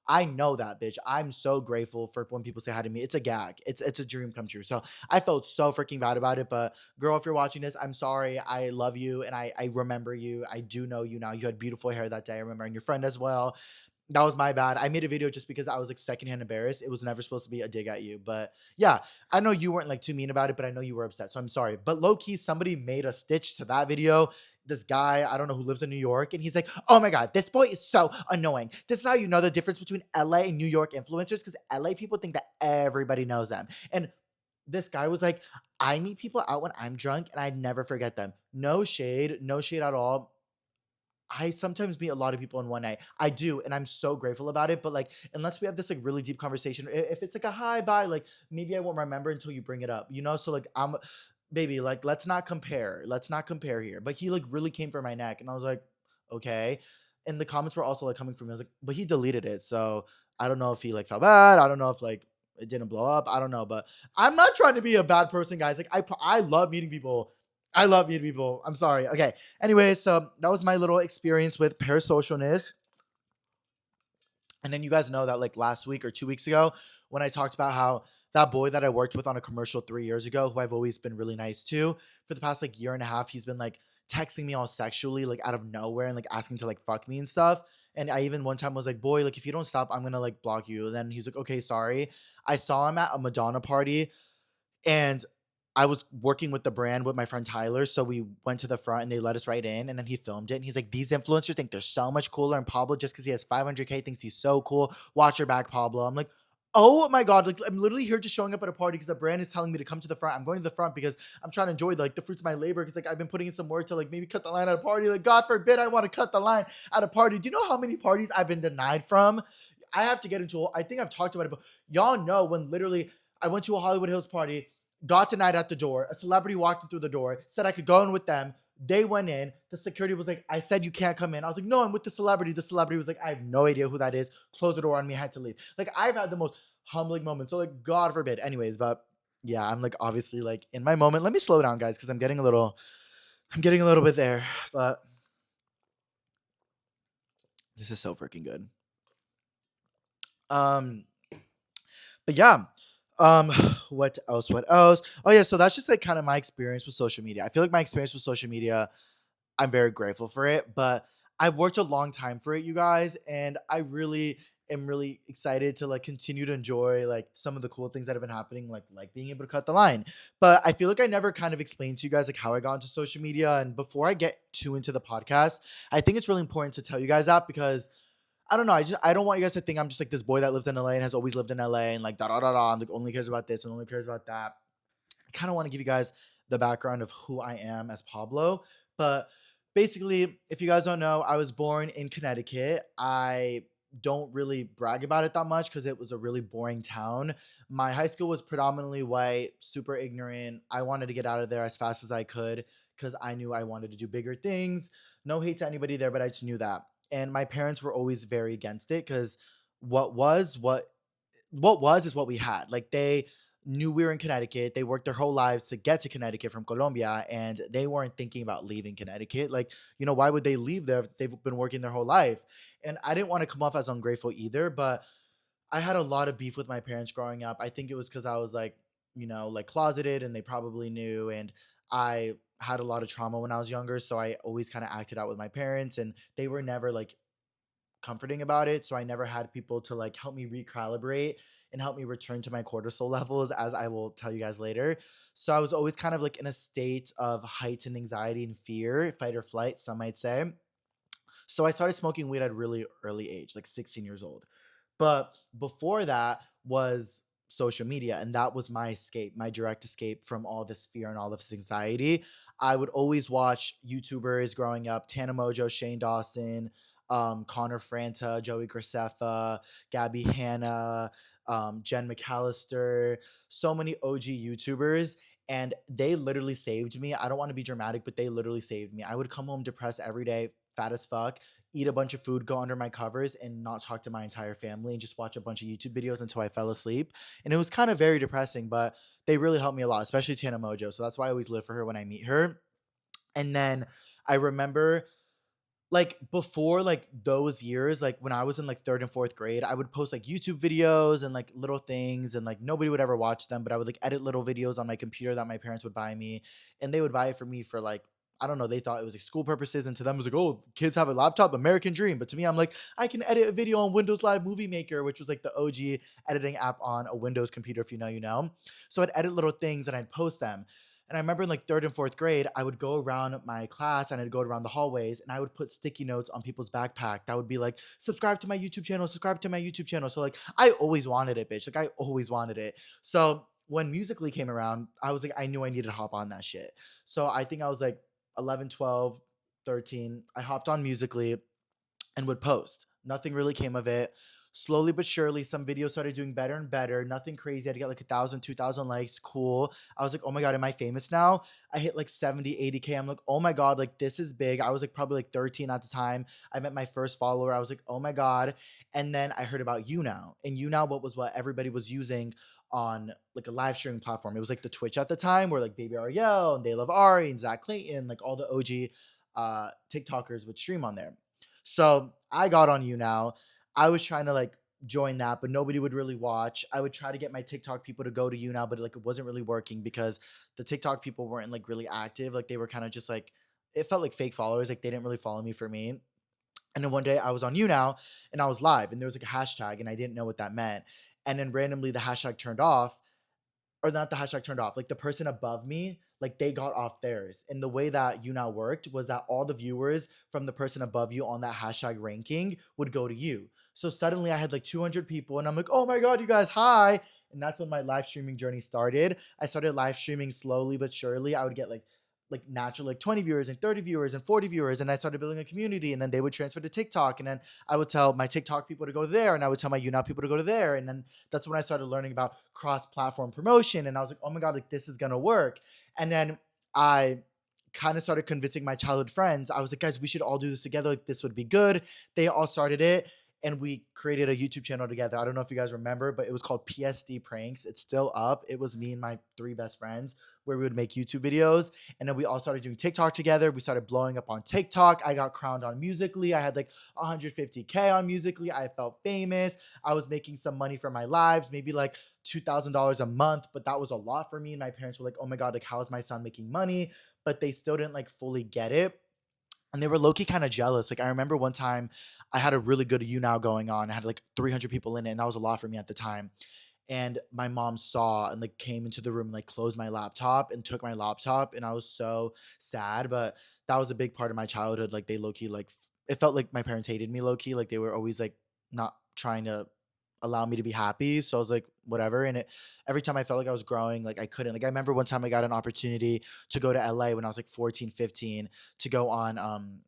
I know that, bitch. I'm so grateful for when people say hi to me. It's a gag. It's a dream come true. So I felt so freaking bad about it, but girl, if you're watching this, I'm sorry. I love you and I remember you. I do know you now. You had beautiful hair that day. I remember, and your friend as well. That was my bad. I made a video just because I was like secondhand embarrassed. It was never supposed to be a dig at you. But yeah, I know you weren't like too mean about it, but I know you were upset. So I'm sorry. But low key, somebody made a stitch to that video. This guy, I don't know who lives in New York, and he's like, "Oh my God, this boy is so annoying." This is how you know the difference between LA and New York influencers, because LA people think that everybody knows them. And this guy was like, "I meet people out when I'm drunk and I never forget them." No shade, no shade at all. I sometimes meet a lot of people in one night. I do, and I'm so grateful about it. But like, unless we have this like really deep conversation, if it's like a hi, bye, like maybe I won't remember until you bring it up, you know? So like, baby, like, let's not compare. Let's not compare here. But he like really came for my neck, and I was like, okay. And the comments were also like coming from me. I was like, but he deleted it, so I don't know if he like felt bad. I don't know if like it didn't blow up. I don't know, but I'm not trying to be a bad person, guys. Like I love meeting people. I love meeting people. I'm sorry. Okay. Anyway, so that was my little experience with parasocialness. And then you guys know that like last week or 2 weeks ago, when I talked about how that boy that I worked with on a commercial 3 years ago, who I've always been really nice to, for the past like year and a half, he's been like texting me all sexually, like out of nowhere, and like asking to like fuck me and stuff. And I even one time was like, "Boy, like if you don't stop, I'm gonna like block you." And then he's like, "Okay, sorry." I saw him at a Madonna party, and I was working with the brand with my friend Tyler. So we went to the front and they let us right in. And then he filmed it. And he's like, "These influencers think they're so much cooler. And Pablo, just because he has 500K, thinks he's so cool. Watch your back, Pablo." I'm like, "Oh my God." Like, I'm literally here just showing up at a party because the brand is telling me to come to the front. I'm going to the front because I'm trying to enjoy like the fruits of my labor. Because like I've been putting in some work to like maybe cut the line at a party. Like, God forbid I want to cut the line at a party. Do you know how many parties I've been denied from? I have to get into, I think I've talked about it, but y'all know when literally I went to a Hollywood Hills party, got denied at the door. A celebrity walked in through the door, said I could go in with them. They went in. The security was like, "I said you can't come in." I was like, "No, I'm with the celebrity." The celebrity was like, "I have no idea who that is." Closed the door on me. I had to leave. Like, I've had the most humbling moments. So like, God forbid. Anyways, but yeah, I'm like obviously like in my moment. Let me slow down, guys, because I'm getting a little bit there. But this is so freaking good. Um, but yeah. Um, what else? What else? Oh yeah, so that's just like kind of my experience with social media. I feel like my experience with social media, I'm very grateful for it, but I've worked a long time for it, you guys, and I really am really excited to like continue to enjoy like some of the cool things that have been happening, like being able to cut the line. But I feel like I never kind of explained to you guys like how I got into social media. And before I get too into the podcast, I think it's really important to tell you guys that because I don't know. I don't want you guys to think I'm just like this boy that lives in LA and has always lived in LA and like da da da da and like only cares about this and only cares about that. I kind of want to give you guys the background of who I am as Pablo. But basically, if you guys don't know, I was born in Connecticut. I don't really brag about it that much because it was a really boring town. My high school was predominantly white, super ignorant. I wanted to get out of there as fast as I could because I knew I wanted to do bigger things. No hate to anybody there, but I just knew that. And my parents were always very against it because what was what was is what we had. Like they knew we were in Connecticut. They worked their whole lives to get to Connecticut from Colombia, and they weren't thinking about leaving Connecticut. Like, why would they leave there if they've been working their whole life? And I didn't want to come off as ungrateful either, but I had a lot of beef with my parents growing up. I think it was because I was like, like closeted, and they probably knew, and I had a lot of trauma when I was younger, so I always kind of acted out with my parents, and they were never like comforting about it. So I never had people to like help me recalibrate and help me return to my cortisol levels, as I will tell you guys later. So I was always kind of like in a state of heightened anxiety and fear, fight or flight, some might say. So I started smoking weed at a really early age, like 16 years old. But before that was social media, and that was my escape, my direct escape from all this fear and all this anxiety. I would always watch YouTubers growing up: Tana Mojo, Shane Dawson, Connor Franta, Joey Graceffa, Gabby Hanna, Jen McAllister, so many OG YouTubers. And they literally saved me. I don't want to be dramatic, but they literally saved me. I would come home depressed every day, fat as fuck, eat a bunch of food, go under my covers, and not talk to my entire family and just watch a bunch of YouTube videos until I fell asleep. And it was kind of very depressing, but they really helped me a lot, especially Tana Mojo. So that's why I always live for her when I meet her. And then I remember like before like those years, like when I was in like third and fourth grade, I would post like YouTube videos and like little things, and like nobody would ever watch them, but I would like edit little videos on my computer that my parents would buy me, and they would buy it for me for like, I don't know, they thought it was like school purposes, and to them it was like, oh, kids have a laptop, American dream. But to me, I'm like, I can edit a video on Windows Live Movie Maker, which was like the OG editing app on a Windows computer, if you know, you know. So I'd edit little things and I'd post them. And I remember in like third and fourth grade, I would go around my class and I'd go around the hallways and I would put sticky notes on people's backpack that would be like, subscribe to my YouTube channel, subscribe to my YouTube channel. So like I always wanted it, bitch. Like I always wanted it. So when Musically came around, I was like, I knew I needed to hop on that shit. So I think I was like 11, 12, 13. I hopped on Musically and would post. Nothing really came of it. Slowly but surely, some videos started doing better and better. Nothing crazy. I had to get like 1,000, 2,000 likes. Cool. I was like, oh my God, am I famous now? I hit like 70, 80K. I'm like, oh my God, like this is big. I was like probably like 13 at the time. I met my first follower. I was like, oh my God. And then I heard about You Now. And You Now, what everybody was using on like a live streaming platform. It was like the Twitch at the time where like Baby Ariel and They Love Ari and Zach Clayton, like all the OG TikTokers would stream on there. So I got on You Now. I was trying to like join that, but nobody would really watch. I would try to get my TikTok people to go to You Now, but like it wasn't really working because the TikTok people weren't like really active. Like they were kind of just like, it felt like fake followers. Like they didn't really follow me for me. And then one day I was on You Now and I was live and there was like a hashtag and I didn't know what that meant. And then randomly the hashtag turned off, or not the hashtag turned off, like the person above me, like they got off theirs. And the way that You Now worked was that all the viewers from the person above you on that hashtag ranking would go to you. So suddenly I had like 200 people and I'm like, oh my God, you guys, hi. And that's when my live streaming journey started. I started live streaming slowly but surely. I would get like natural like 20 viewers and 30 viewers and 40 viewers, and I started building a community, and then they would transfer to TikTok, and then I would tell my TikTok people to go there and I would tell my You Now people to go to there, and then that's when I started learning about cross-platform promotion, and I was like, oh my God, like this is gonna work. And then I kind of started convincing my childhood friends. I was like, guys, we should all do this together, like this would be good. They all started it and we created a YouTube channel together. I don't know if you guys remember, but it was called PSD Pranks. It's still up. It was me and my three best friends where we would make YouTube videos. And then we all started doing TikTok together. We started blowing up on TikTok. I got crowned on Musically. I had like 150K on Musically. I felt famous. I was making some money from my lives, maybe like $2,000 a month, but that was a lot for me. And my parents were like, oh my God, like how is my son making money? But they still didn't like fully get it. And they were low-key kind of jealous. Like I remember one time I had a really good You Now going on. I had like 300 people in it, and that was a lot for me at the time. And my mom saw and like came into the room and like closed my laptop and took my laptop, and I was so sad. But that was a big part of my childhood. Like they low-key like it felt like my parents hated me low-key. Like they were always like not trying to allow me to be happy. So I was like, whatever. And it every time I felt like I was growing, like I couldn't. Like I remember one time I got an opportunity to go to LA when I was like 14, 15 to go on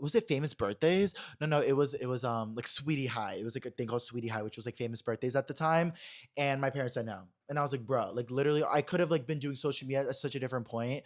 was it Famous Birthdays? No, it was like Sweetie High. It was like a thing called Sweetie High, which was like Famous Birthdays at the time. And my parents said no. And I was like, bro, like literally I could have like been doing social media at such a different point,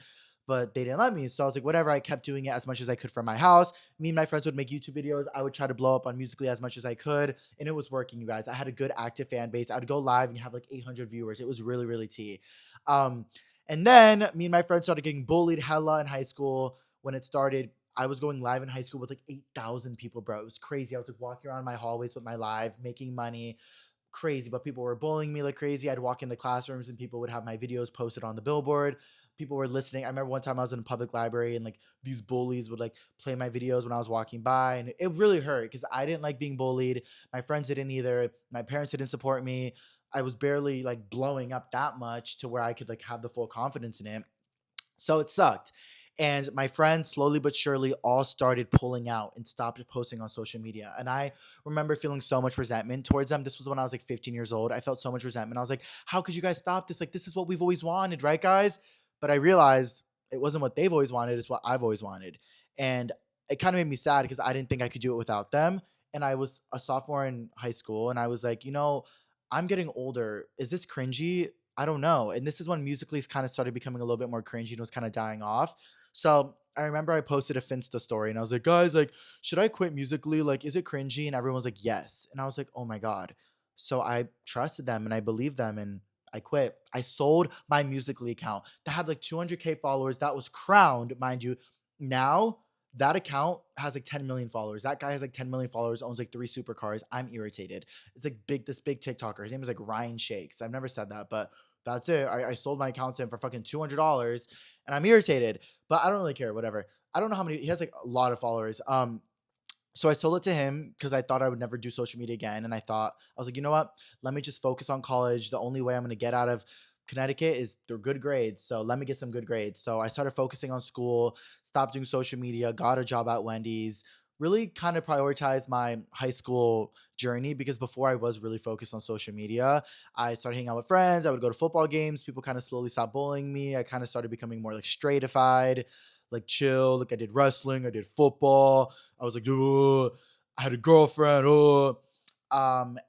but they didn't let me. So I was like, whatever. I kept doing it as much as I could from my house. Me and my friends would make YouTube videos. I would try to blow up on Musically as much as I could. And it was working, you guys. I had a good active fan base. I'd go live and have like 800 viewers. It was really, really tea. Um, and then me and my friends started getting bullied hella in high school when it started. I was going live in high school with like 8,000 people, bro. It was crazy. I was like walking around my hallways with my live, making money, crazy. But people were bullying me like crazy. I'd walk into classrooms and people would have my videos posted on the billboard. People were listening. I remember one time I was in a public library and like these bullies would like play my videos when I was walking by, and it really hurt because I didn't like being bullied. My friends didn't either. My parents didn't support me. I was barely like blowing up that much to where I could like have the full confidence in it. So it sucked. And my friends slowly but surely all started pulling out and stopped posting on social media. And I remember feeling so much resentment towards them. This was when I was like 15 years old. I felt so much resentment. I was like, how could you guys stop this? Like, this is what we've always wanted, right, guys? But I realized it wasn't what they've always wanted, it's what I've always wanted. And it kind of made me sad because I didn't think I could do it without them. And I was a sophomore in high school and I was like, I'm getting older. Is this cringy? I don't know. And this is when Musically's kind of started becoming a little bit more cringy and was kind of dying off. So I remember I posted a Finsta story and I was like, guys, like, should I quit Musically? Like, is it cringy? And everyone was like, yes. And I was like, oh my God. So I trusted them and I believed them and I quit. I sold my Musically account that had like 200K followers. That was crowned, mind you. Now that account has like 10 million followers. That guy has like 10 million followers, owns like three supercars. I'm irritated. It's like this big TikToker. His name is like Ryan Shakes. I've never said that, but that's it. I sold my account to him for fucking $200 and I'm irritated, but I don't really care. Whatever. I don't know how many, he has like a lot of followers. So I sold it to him because I thought I would never do social media again. And I was like, you know what? Let me just focus on college. The only way I'm going to get out of Connecticut is through good grades. So let me get some good grades. So I started focusing on school, stopped doing social media, got a job at Wendy's, really kind of prioritized my high school journey because before I was really focused on social media, I started hanging out with friends. I would go to football games. People kind of slowly stopped bullying me. I kind of started becoming more like straightified, like chill. Like I did wrestling, I did football. I was like, "Ugh." I had a girlfriend. Ugh.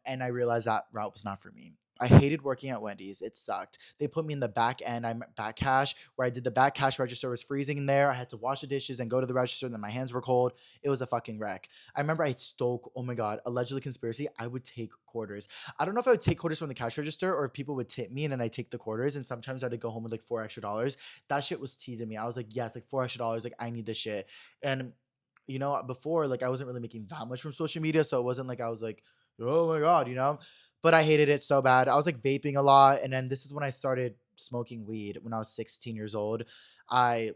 And I realized that route was not for me. I hated working at Wendy's. It sucked. They put me in the back end. I'm back cash where I did the back cash register was freezing in there. I had to wash the dishes and go to the register. And then my hands were cold. It was a fucking wreck. I remember I stole, oh my God, allegedly conspiracy. I would take quarters. I don't know if I would take quarters from the cash register or if people would tip me and then I take the quarters. And sometimes I had to go home with like $4 extra. That shit was teasing me. I was like, yes, like $4 extra. Like I need this shit. And before, like I wasn't really making that much from social media, so it wasn't like I was like, oh my God. But I hated it so bad. I was like vaping a lot, and then this is when I started smoking weed when I was 16 years old. I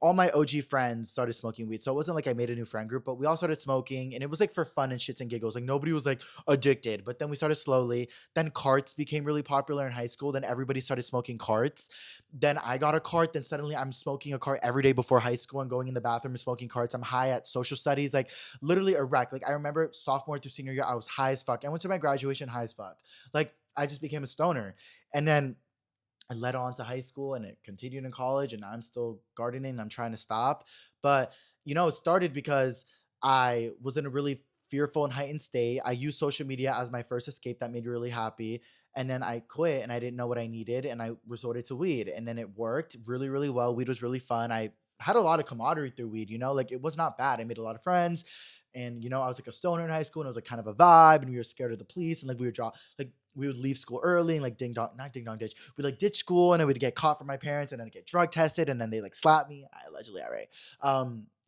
all my OG friends started smoking weed. So it wasn't like I made a new friend group, but we all started smoking and it was like for fun and shits and giggles. Like nobody was like addicted, but then we started slowly. Then carts became really popular in high school. Then everybody started smoking carts. Then I got a cart. Then suddenly I'm smoking a cart every day before high school and going in the bathroom and smoking carts. I'm high at social studies, like literally a wreck. Like I remember sophomore through senior year, I was high as fuck. I went to my graduation high as fuck. Like I just became a stoner. And then I led on to high school and it continued in college and I'm still gardening. I'm trying to stop. But, it started because I was in a really fearful and heightened state. I used social media as my first escape that made me really happy. And then I quit and I didn't know what I needed and I resorted to weed. And then it worked really, really well. Weed was really fun. I had a lot of camaraderie through weed, like it was not bad. I made a lot of friends. And I was like a stoner in high school and it was like kind of a vibe and we were scared of the police and like we would leave school early and like ding dong, not ding dong ditch. We'd like ditch school and then we'd get caught from my parents and then I'd get drug tested and then they like slap me. I allegedly, all right.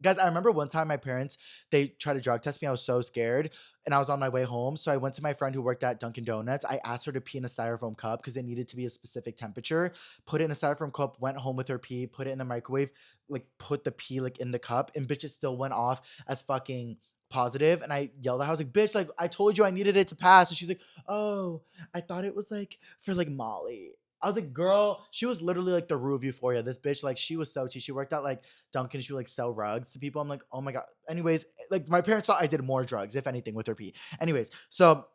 Guys, I remember one time my parents, they tried to drug test me. I was so scared and I was on my way home. So I went to my friend who worked at Dunkin' Donuts. I asked her to pee in a styrofoam cup because it needed to be a specific temperature. Put it in a styrofoam cup, went home with her pee, put it in the microwave, like put the pee like in the cup and bitch, it still went off as fucking positive. And I yelled at her, I was like, bitch, like I told you I needed it to pass. And she's like, oh, I thought it was like for like Molly. I was like, girl, she was literally like the Rue of Euphoria. This bitch, like, she was so cheap. She worked at like Dunkin'. She would like sell rugs to people. I'm like, oh my God. Anyways, like my parents thought I did more drugs, if anything, with her pee. Anyways, so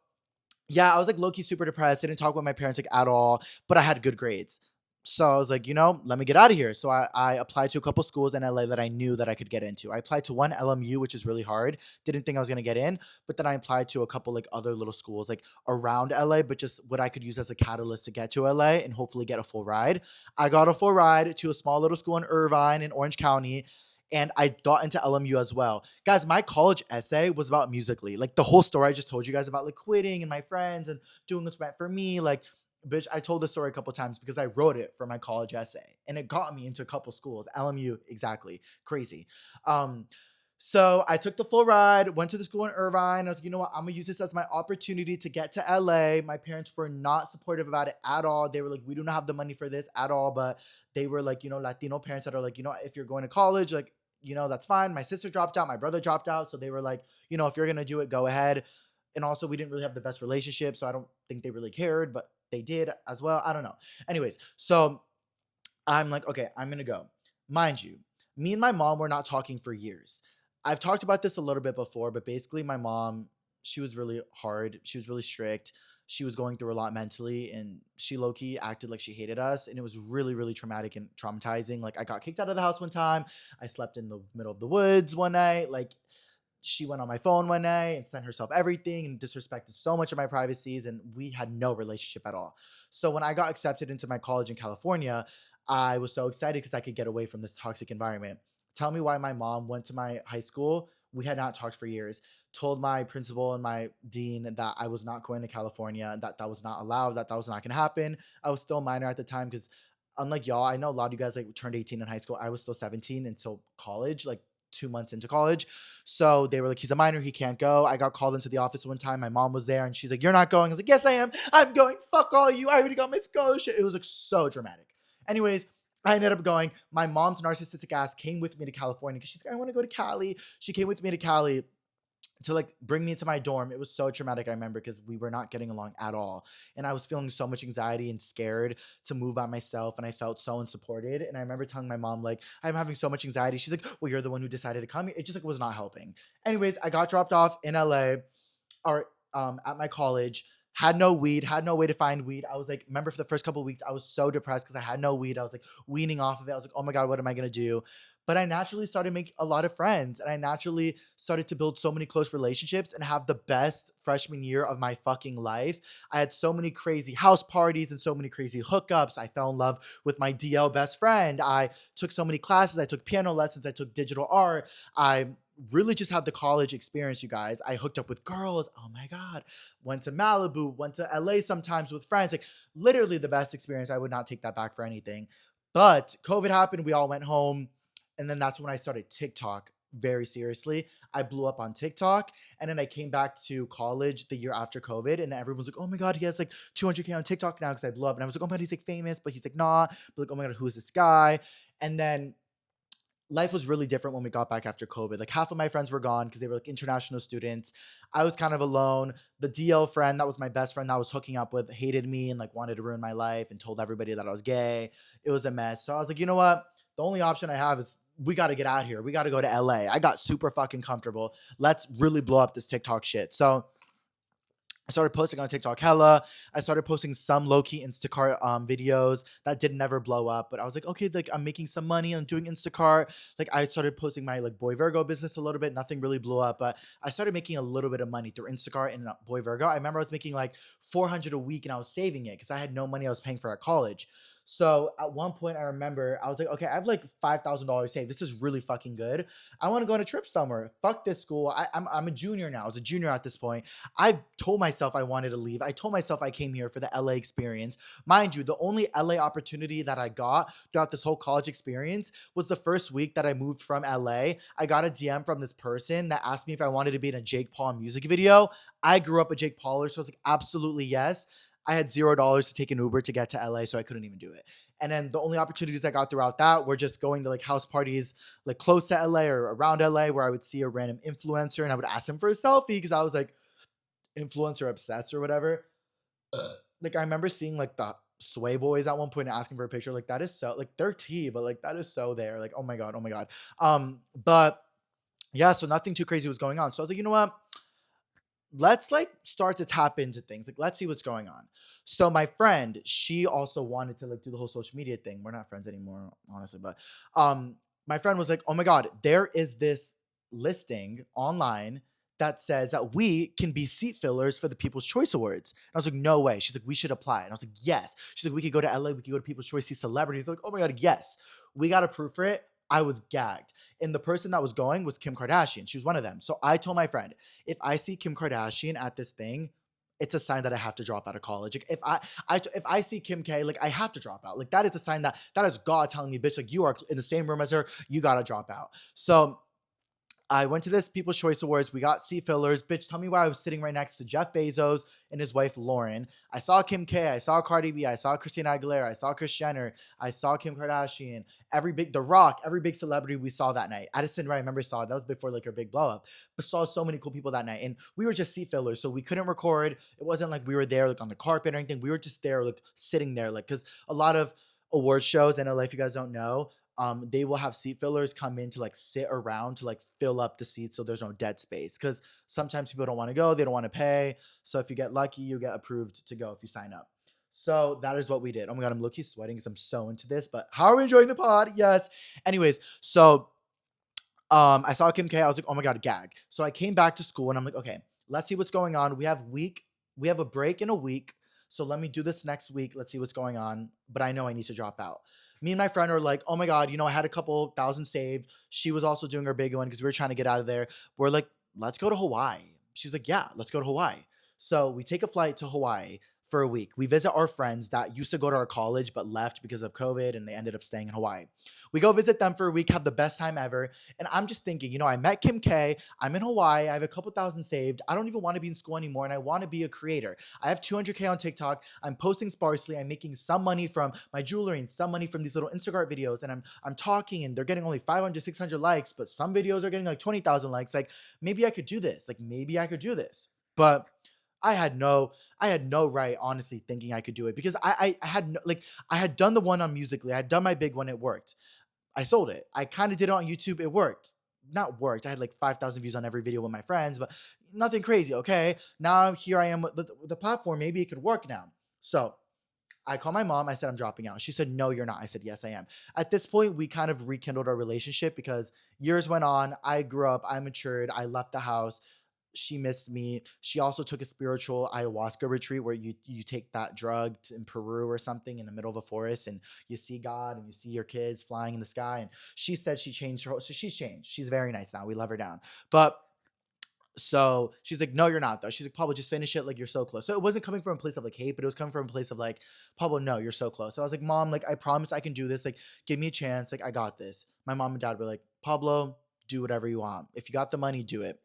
yeah, I was like low key super depressed. Didn't talk with my parents like at all, but I had good grades. So I was like, let me get out of here. So I applied to a couple schools in LA that I knew that I could get into. I applied to one LMU, which is really hard. Didn't think I was gonna get in, but then I applied to a couple like other little schools like around LA, but just what I could use as a catalyst to get to LA and hopefully get a full ride. I got a full ride to a small little school in Irvine in Orange County. And I got into LMU as well. Guys, my college essay was about Musically. Like the whole story I just told you guys about like quitting and my friends and doing what's meant for me. Like, bitch, I told this story a couple times because I wrote it for my college essay. And it got me into a couple schools. LMU, exactly. Crazy. Um, so I took the full ride, went to the school in Irvine. I was like, you know what? I'm gonna use this as my opportunity to get to LA. My parents were not supportive about it at all. They were like, we do not have the money for this at all. But they were like, Latino parents that are like, if you're going to college, like, that's fine. My sister dropped out, my brother dropped out. So they were like, if you're gonna do it, go ahead. And also, we didn't really have the best relationship. So I don't think they really cared, but they did as well. I don't know. Anyways, so I'm like, okay, I'm gonna go. Mind you, me and my mom were not talking for years. I've talked about this a little bit before, but basically, my mom, she was really hard. She was really strict. She was going through a lot mentally, and she low key acted like she hated us, and it was really, really traumatic and traumatizing. Like, I got kicked out of the house one time. I slept in the middle of the woods one night. Like, she went on my phone one night and sent herself everything and disrespected so much of my privacies, and we had no relationship at all. So when I got accepted into my college in California, I was so excited because I could get away from this toxic environment. Tell me why my mom went to my high school. We had not talked for years. Told my principal and my dean that I was not going to California, that that was not allowed, that that was not going to happen. I was still a minor at the time because, unlike y'all, I know a lot of you guys like turned 18 in high school. I was still 17 until college, like 2 months into college. So they were like, he's a minor, he can't go. I got called into the office one time. My mom was there and she's like, you're not going. I was like, yes, I am. I'm going. Fuck all you. I already got my scholarship. It was like so dramatic. Anyways, I ended up going. My mom's narcissistic ass came with me to California because she's like, I want to go to Cali. She came with me to Cali to like bring me to my dorm. It was so traumatic, I remember, because we were not getting along at all. And I was feeling so much anxiety and scared to move by myself. And I felt so unsupported. And I remember telling my mom, like, I'm having so much anxiety. She's like, well, you're the one who decided to come. It just like was not helping. Anyways, I got dropped off in LA or at my college. Had no weed, had no way to find weed. I was like, remember for the first couple of weeks, I was so depressed because I had no weed. I was like weaning off of it. I was like, oh my God, what am I gonna do? But I naturally started to make a lot of friends and I naturally started to build so many close relationships and have the best freshman year of my fucking life. I had so many crazy house parties and so many crazy hookups. I fell in love with my DL best friend. I took so many classes. I took piano lessons. I took digital art. I really just had the college experience, you guys. I hooked up with girls. Oh my God. Went to Malibu, went to LA sometimes with friends. Like literally the best experience. I would not take that back for anything. But COVID happened. We all went home. And then that's when I started TikTok very seriously. I blew up on TikTok. And then I came back to college the year after COVID. And everyone was like, oh my God, he has like 200K on TikTok now because I blew up. And I was like, oh my God, he's like famous, but he's like, nah. But like, oh my God, who is this guy? And then life was really different when we got back after COVID. Like half of my friends were gone because they were like international students. I was kind of alone. The DL friend that was my best friend that I was hooking up with hated me and like wanted to ruin my life and told everybody that I was gay. It was a mess. So I was like, you know what? The only option I have is we got to get out here. We got to go to LA. I got super fucking comfortable. Let's really blow up this TikTok shit. So I started posting on TikTok hella. I started posting some low-key Instacart videos that did never blow up. But I was like, okay, like I'm making some money. I'm doing Instacart. Like I started posting my like Boy Virgo business a little bit. Nothing really blew up, but I started making a little bit of money through Instacart and Boy Virgo. I remember I was making like 400 a week and I was saving it because I had no money I was paying for at college. So at one point, I remember I was like, okay, I have like $5,000 saved. This is really fucking good. I want to go on a trip somewhere. Fuck this school. I'm a junior now. I was a junior at this point. I told myself I wanted to leave. I told myself I came here for the LA experience. Mind you, the only LA opportunity that I got throughout this whole college experience was the first week that I moved from LA. I got a DM from this person that asked me if I wanted to be in a Jake Paul music video. I grew up a Jake Pauler, so I was like, absolutely yes. I had $0 to take an Uber to get to LA, so I couldn't even do it. And then the only opportunities I got throughout that were just going to like house parties like close to LA or around LA where I would see a random influencer and I would ask him for a selfie because I was like influencer obsessed or whatever. Like I remember seeing like the Sway Boys at one point and asking for a picture. Like that is so like they're tea, but like that is so there. Like, oh my God, oh my God. But yeah, so nothing too crazy was going on. So I was like, you know what? Let's like start to tap into things. Like, let's see what's going on. So my friend, she also wanted to like do the whole social media thing. We're not friends anymore, honestly, but my friend was like, "Oh my God, there is this listing online that says that we can be seat fillers for the People's Choice Awards." And I was like, "No way." She's like, "We should apply." And I was like, "Yes." She's like, "We could go to LA, we could go to People's Choice, see celebrities." I was like, "Oh my God, yes." We got approved for it. I was gagged. And the person that was going was Kim Kardashian. She was one of them. So I told my friend, if I see Kim Kardashian at this thing, it's a sign that I have to drop out of college. Like if I see Kim K, like I have to drop out. Like that is a sign that is God telling me, bitch, like you are in the same room as her, you gotta drop out. So I went to this People's Choice Awards. We got seat fillers. Bitch, tell me why I was sitting right next to Jeff Bezos and his wife Lauren. I saw Kim K. I saw Cardi B. I saw Christina Aguilera. I saw Kris Jenner. I saw Kim Kardashian. The Rock, every big celebrity we saw that night. Addison Rae, I remember saw it. That was before like her big blow up. But saw so many cool people that night. And we were just seat fillers, so we couldn't record. It wasn't like we were there like on the carpet or anything. We were just there like sitting there like because a lot of award shows, and if you guys don't know, they will have seat fillers come in to like sit around to like fill up the seats so there's no dead space because sometimes people don't want to go, they don't want to pay. So if you get lucky, you get approved to go if you sign up. So that is what we did. Oh my God, I'm low-key sweating because I'm so into this, but how are we enjoying the pod? Yes. Anyways, so I saw Kim K. I was like, oh my God, gag. So I came back to school and I'm like, okay, let's see what's going on. We have a break in a week. So let me do this next week. Let's see what's going on. But I know I need to drop out. Me and my friend are like, oh my God, I had a couple thousand saved. She was also doing her big one because we were trying to get out of there. We're like, let's go to Hawaii. She's like, yeah, let's go to Hawaii. So we take a flight to Hawaii for a week. We visit our friends that used to go to our college but left because of COVID and they ended up staying in Hawaii. We go visit them for a week, have the best time ever. And I'm just thinking, I met Kim K. I'm in Hawaii. I have a couple thousand saved. I don't even want to be in school anymore and I want to be a creator. I have 200K on TikTok. I'm posting sparsely. I'm making some money from my jewelry and some money from these little Instacart videos. And I'm talking and they're getting only 500, 600 likes, but some videos are getting like 20,000 likes. Like maybe I could do this. Like maybe I could do this. But I had no, I had no right, honestly, thinking I could do it because I had no, like, I had done the one on Musically. I had done my big one. It worked. I sold it. I kind of did it on YouTube. It worked. Not worked. I had like 5,000 views on every video with my friends, but nothing crazy. Okay. Now here I am with the platform. Maybe it could work now. So I called my mom. I said, I'm dropping out. She said, no, you're not. I said, yes, I am. At this point, we kind of rekindled our relationship because years went on. I grew up. I matured. I left the house. She missed me. She also took a spiritual ayahuasca retreat where you take that drug in Peru or something in the middle of a forest and you see God and you see your kids flying in the sky. And she said she changed her. So she's changed. She's very nice now. We love her down. But so she's like, no, you're not though. She's like, Pablo, just finish it. Like you're so close. So it wasn't coming from a place of like hate, but it was coming from a place of like, Pablo, no, you're so close. So I was like, Mom, like I promise I can do this. Like give me a chance. Like I got this. My mom and dad were like, Pablo, do whatever you want. If you got the money, do it.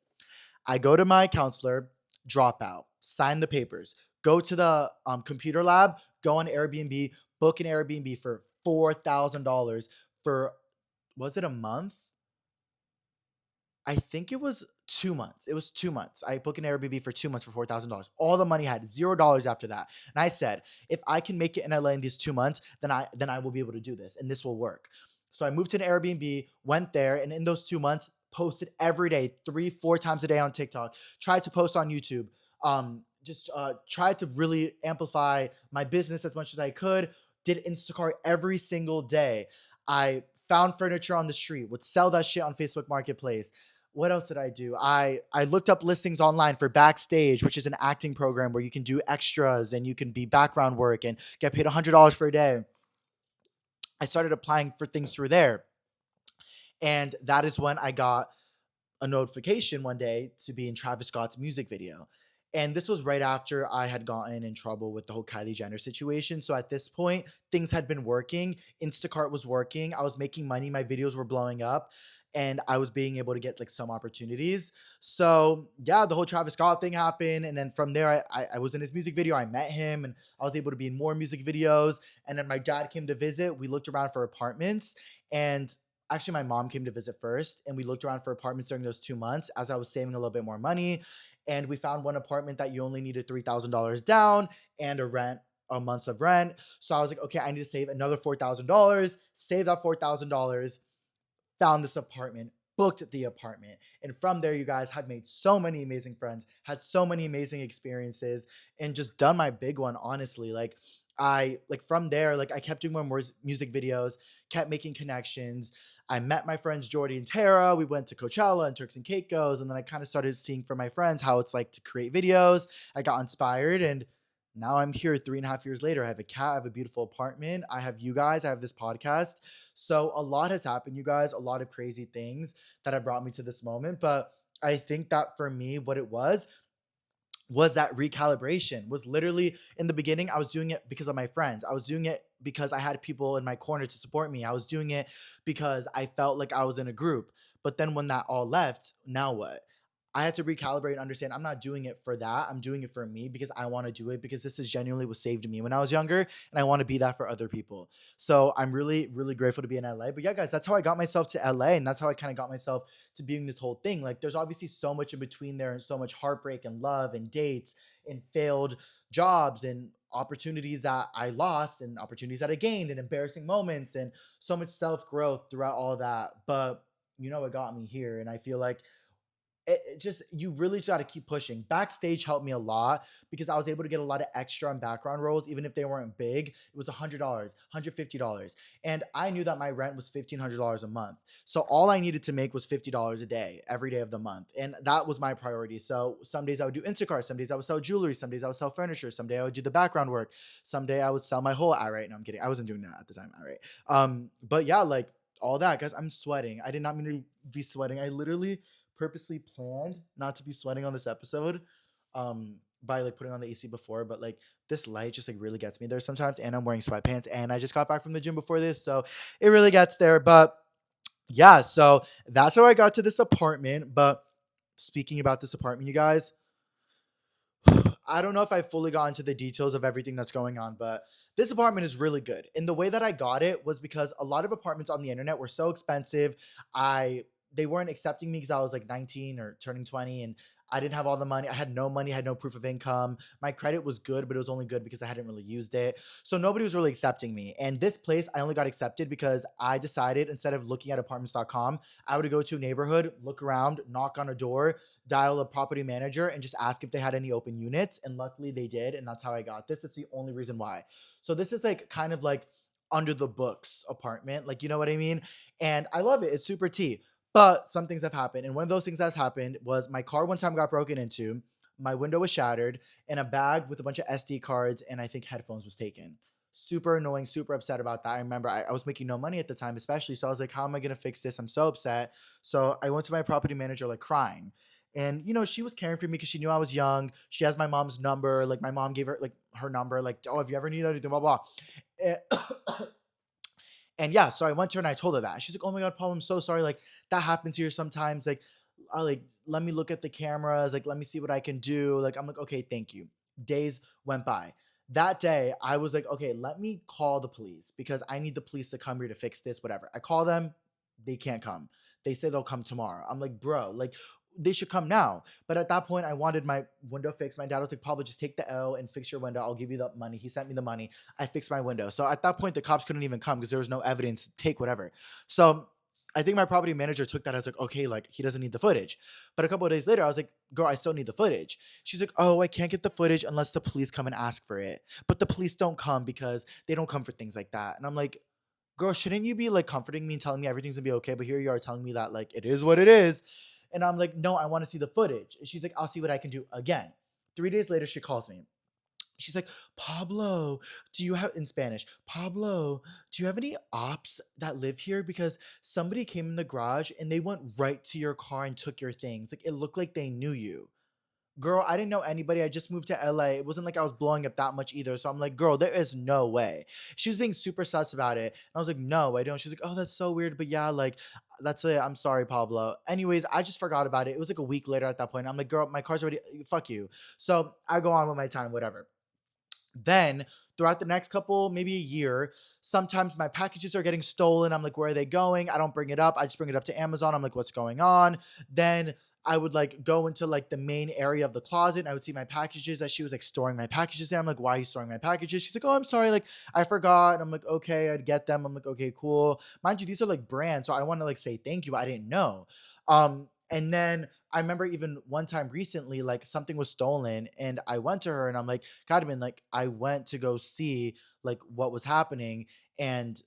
I go to my counselor, drop out, sign the papers, go to the computer lab, go on Airbnb, book an Airbnb for $4,000 for, was it a month? I think it was 2 months. It was 2 months. I booked an Airbnb for 2 months for $4,000. All the money I had, $0 after that. And I said, if I can make it in LA in these 2 months, then I will be able to do this and this will work. So I moved to an Airbnb, went there, and in those 2 months, posted every day, 3, 4 times a day on TikTok, tried to post on YouTube, just tried to really amplify my business as much as I could, did Instacart every single day. I found furniture on the street, would sell that shit on Facebook Marketplace. What else did I do? I looked up listings online for Backstage, which is an acting program where you can do extras and you can be background work and get paid $100 for a day. I started applying for things through there. And that is when I got a notification one day to be in Travis Scott's music video. And this was right after I had gotten in trouble with the whole Kylie Jenner situation. So at this point, things had been working. Instacart was working. I was making money. My videos were blowing up. And I was being able to get like some opportunities. So yeah, the whole Travis Scott thing happened. And then from there, I was in his music video. I met him and I was able to be in more music videos. And then my dad came to visit. We looked around for apartments. And actually my mom came to visit first and we looked around for apartments during those 2 months as I was saving a little bit more money. And we found one apartment that you only needed $3,000 down and a month's of rent. So I was like, okay, I need to save another $4,000, save that $4,000, found this apartment, booked the apartment. And from there, you guys, had made so many amazing friends, had so many amazing experiences, and just done my big one, honestly. Like from there, like I kept doing more music videos, kept making connections. I met my friends Jordy and Tara. We went to Coachella and Turks and Caicos, and then I kind of started seeing from my friends how it's like to create videos. I got inspired, and now I'm here 3.5 years later. I have a cat, I have a beautiful apartment, I have you guys, I have this podcast. So a lot has happened, you guys, a lot of crazy things that have brought me to this moment. But I think that for me, what it was that recalibration. Was literally in the beginning I was doing it because of my friends. I was doing it because I had people in my corner to support me. I was doing it because I felt like I was in a group. But then when that all left, now what? I had to recalibrate and understand I'm not doing it for that. I'm doing it for me because I want to do it because this is genuinely what saved me when I was younger and I want to be that for other people. So I'm really, really grateful to be in LA. But yeah, guys, that's how I got myself to LA and that's how I kind of got myself to being this whole thing. Like there's obviously so much in between there and so much heartbreak and love and dates and failed jobs and opportunities that I lost and opportunities that I gained and embarrassing moments and so much self growth throughout all that. But you know what got me here? And I feel like it just, you really just got to keep pushing. Backstage helped me a lot because I was able to get a lot of extra and background roles, even if they weren't big. It was $100, $150, and I knew that my rent was $1,500 a month. So all I needed to make was $50 a day, every day of the month, and that was my priority. So some days I would do Instacart, some days I would sell jewelry, some days I would sell furniture, some day I would do the background work, someday I would sell my whole outright. No, I'm kidding. I wasn't doing that at the time. Outright. But yeah, like all that, guys. I'm sweating. I did not mean to be sweating. I literally purposely planned not to be sweating on this episode, by like putting on the AC before, but like this light just like really gets me there sometimes. And I'm wearing sweatpants, and I just got back from the gym before this, so it really gets there. But yeah, so that's how I got to this apartment. But speaking about this apartment, you guys, I don't know if I fully got into the details of everything that's going on, but this apartment is really good. And the way that I got it was because a lot of apartments on the internet were so expensive. I They weren't accepting me because I was like 19 or turning 20, and I didn't have all the money. I had no money, I had no proof of income. My credit was good, but it was only good because I hadn't really used it. So nobody was really accepting me. And this place, I only got accepted because I decided, instead of looking at apartments.com, I would go to a neighborhood, look around, knock on a door, dial a property manager, and just ask if they had any open units. And luckily they did. And that's how I got this. It's the only reason why. So this is like kind of like under the books apartment. Like, you know what I mean? And I love it. It's super tea. But some things have happened. And one of those things that's happened was my car one time got broken into, my window was shattered, and a bag with a bunch of SD cards and I think headphones was taken. Super annoying, super upset about that. I remember I was making no money at the time, especially. So I was like, how am I going to fix this? I'm so upset. So I went to my property manager, like crying. And, she was caring for me because she knew I was young. She has my mom's number. Like, my mom gave her, like, her number. Like, oh, if you ever need anything, blah, blah. Eh, And yeah, so I went to her and I told her that. And she's like, "Oh my god, Paul, I'm so sorry. Like that happens here sometimes. Like let me look at the cameras. Like let me see what I can do." Like I'm like, "Okay, thank you." Days went by. That day, I was like, "Okay, let me call the police because I need the police to come here to fix this. Whatever." I call them, they can't come. They say they'll come tomorrow. I'm like, "Bro, like." They should come now. But at that point, I wanted my window fixed. My dad was like, "Pablo, just take the L and fix your window. I'll give you the money." He sent me the money. I fixed my window. So at that point, the cops couldn't even come because there was no evidence. Take whatever. So I think my property manager took that as like, okay, like he doesn't need the footage. But a couple of days later, I was like, "Girl, I still need the footage." She's like, "Oh, I can't get the footage unless the police come and ask for it." But the police don't come because they don't come for things like that. And I'm like, "Girl, shouldn't you be like comforting me and telling me everything's gonna be okay?" But here you are telling me that like it is what it is. And I'm like, "No, I want to see the footage." And she's like, "I'll see what I can do." Again, 3 days later, she calls me. She's like, "Pablo, do you have," in Spanish, "Pablo, do you have any ops that live here? Because somebody came in the garage and they went right to your car and took your things. Like it looked like they knew you." Girl, I didn't know anybody. I just moved to LA. It wasn't like I was blowing up that much either. So I'm like, "Girl, there is no way." She was being super sus about it. And I was like, "No, I don't." She's like, "Oh, that's so weird. But yeah, like, that's it. I'm sorry, Pablo." Anyways, I just forgot about it. It was like a week later at that point. I'm like, "Girl, my car's already, fuck you." So I go on with my time, whatever. Then throughout the next couple, maybe a year, sometimes my packages are getting stolen. I'm like, "Where are they going?" I don't bring it up. I just bring it up to Amazon. I'm like, "What's going on?" Then I would like go into like the main area of the closet and I would see my packages that she was like storing my packages there. I'm like, "Why are you storing my packages?" She's like, "Oh, I'm sorry. Like I forgot." And I'm like, "Okay, I'd get them." I'm like, "Okay, cool." Mind you, these are like brands. So I want to like say thank you. I didn't know. And then I remember even one time recently, like something was stolen, and I went to her and I'm like, "Cadman, like I went to go see like what was happening." And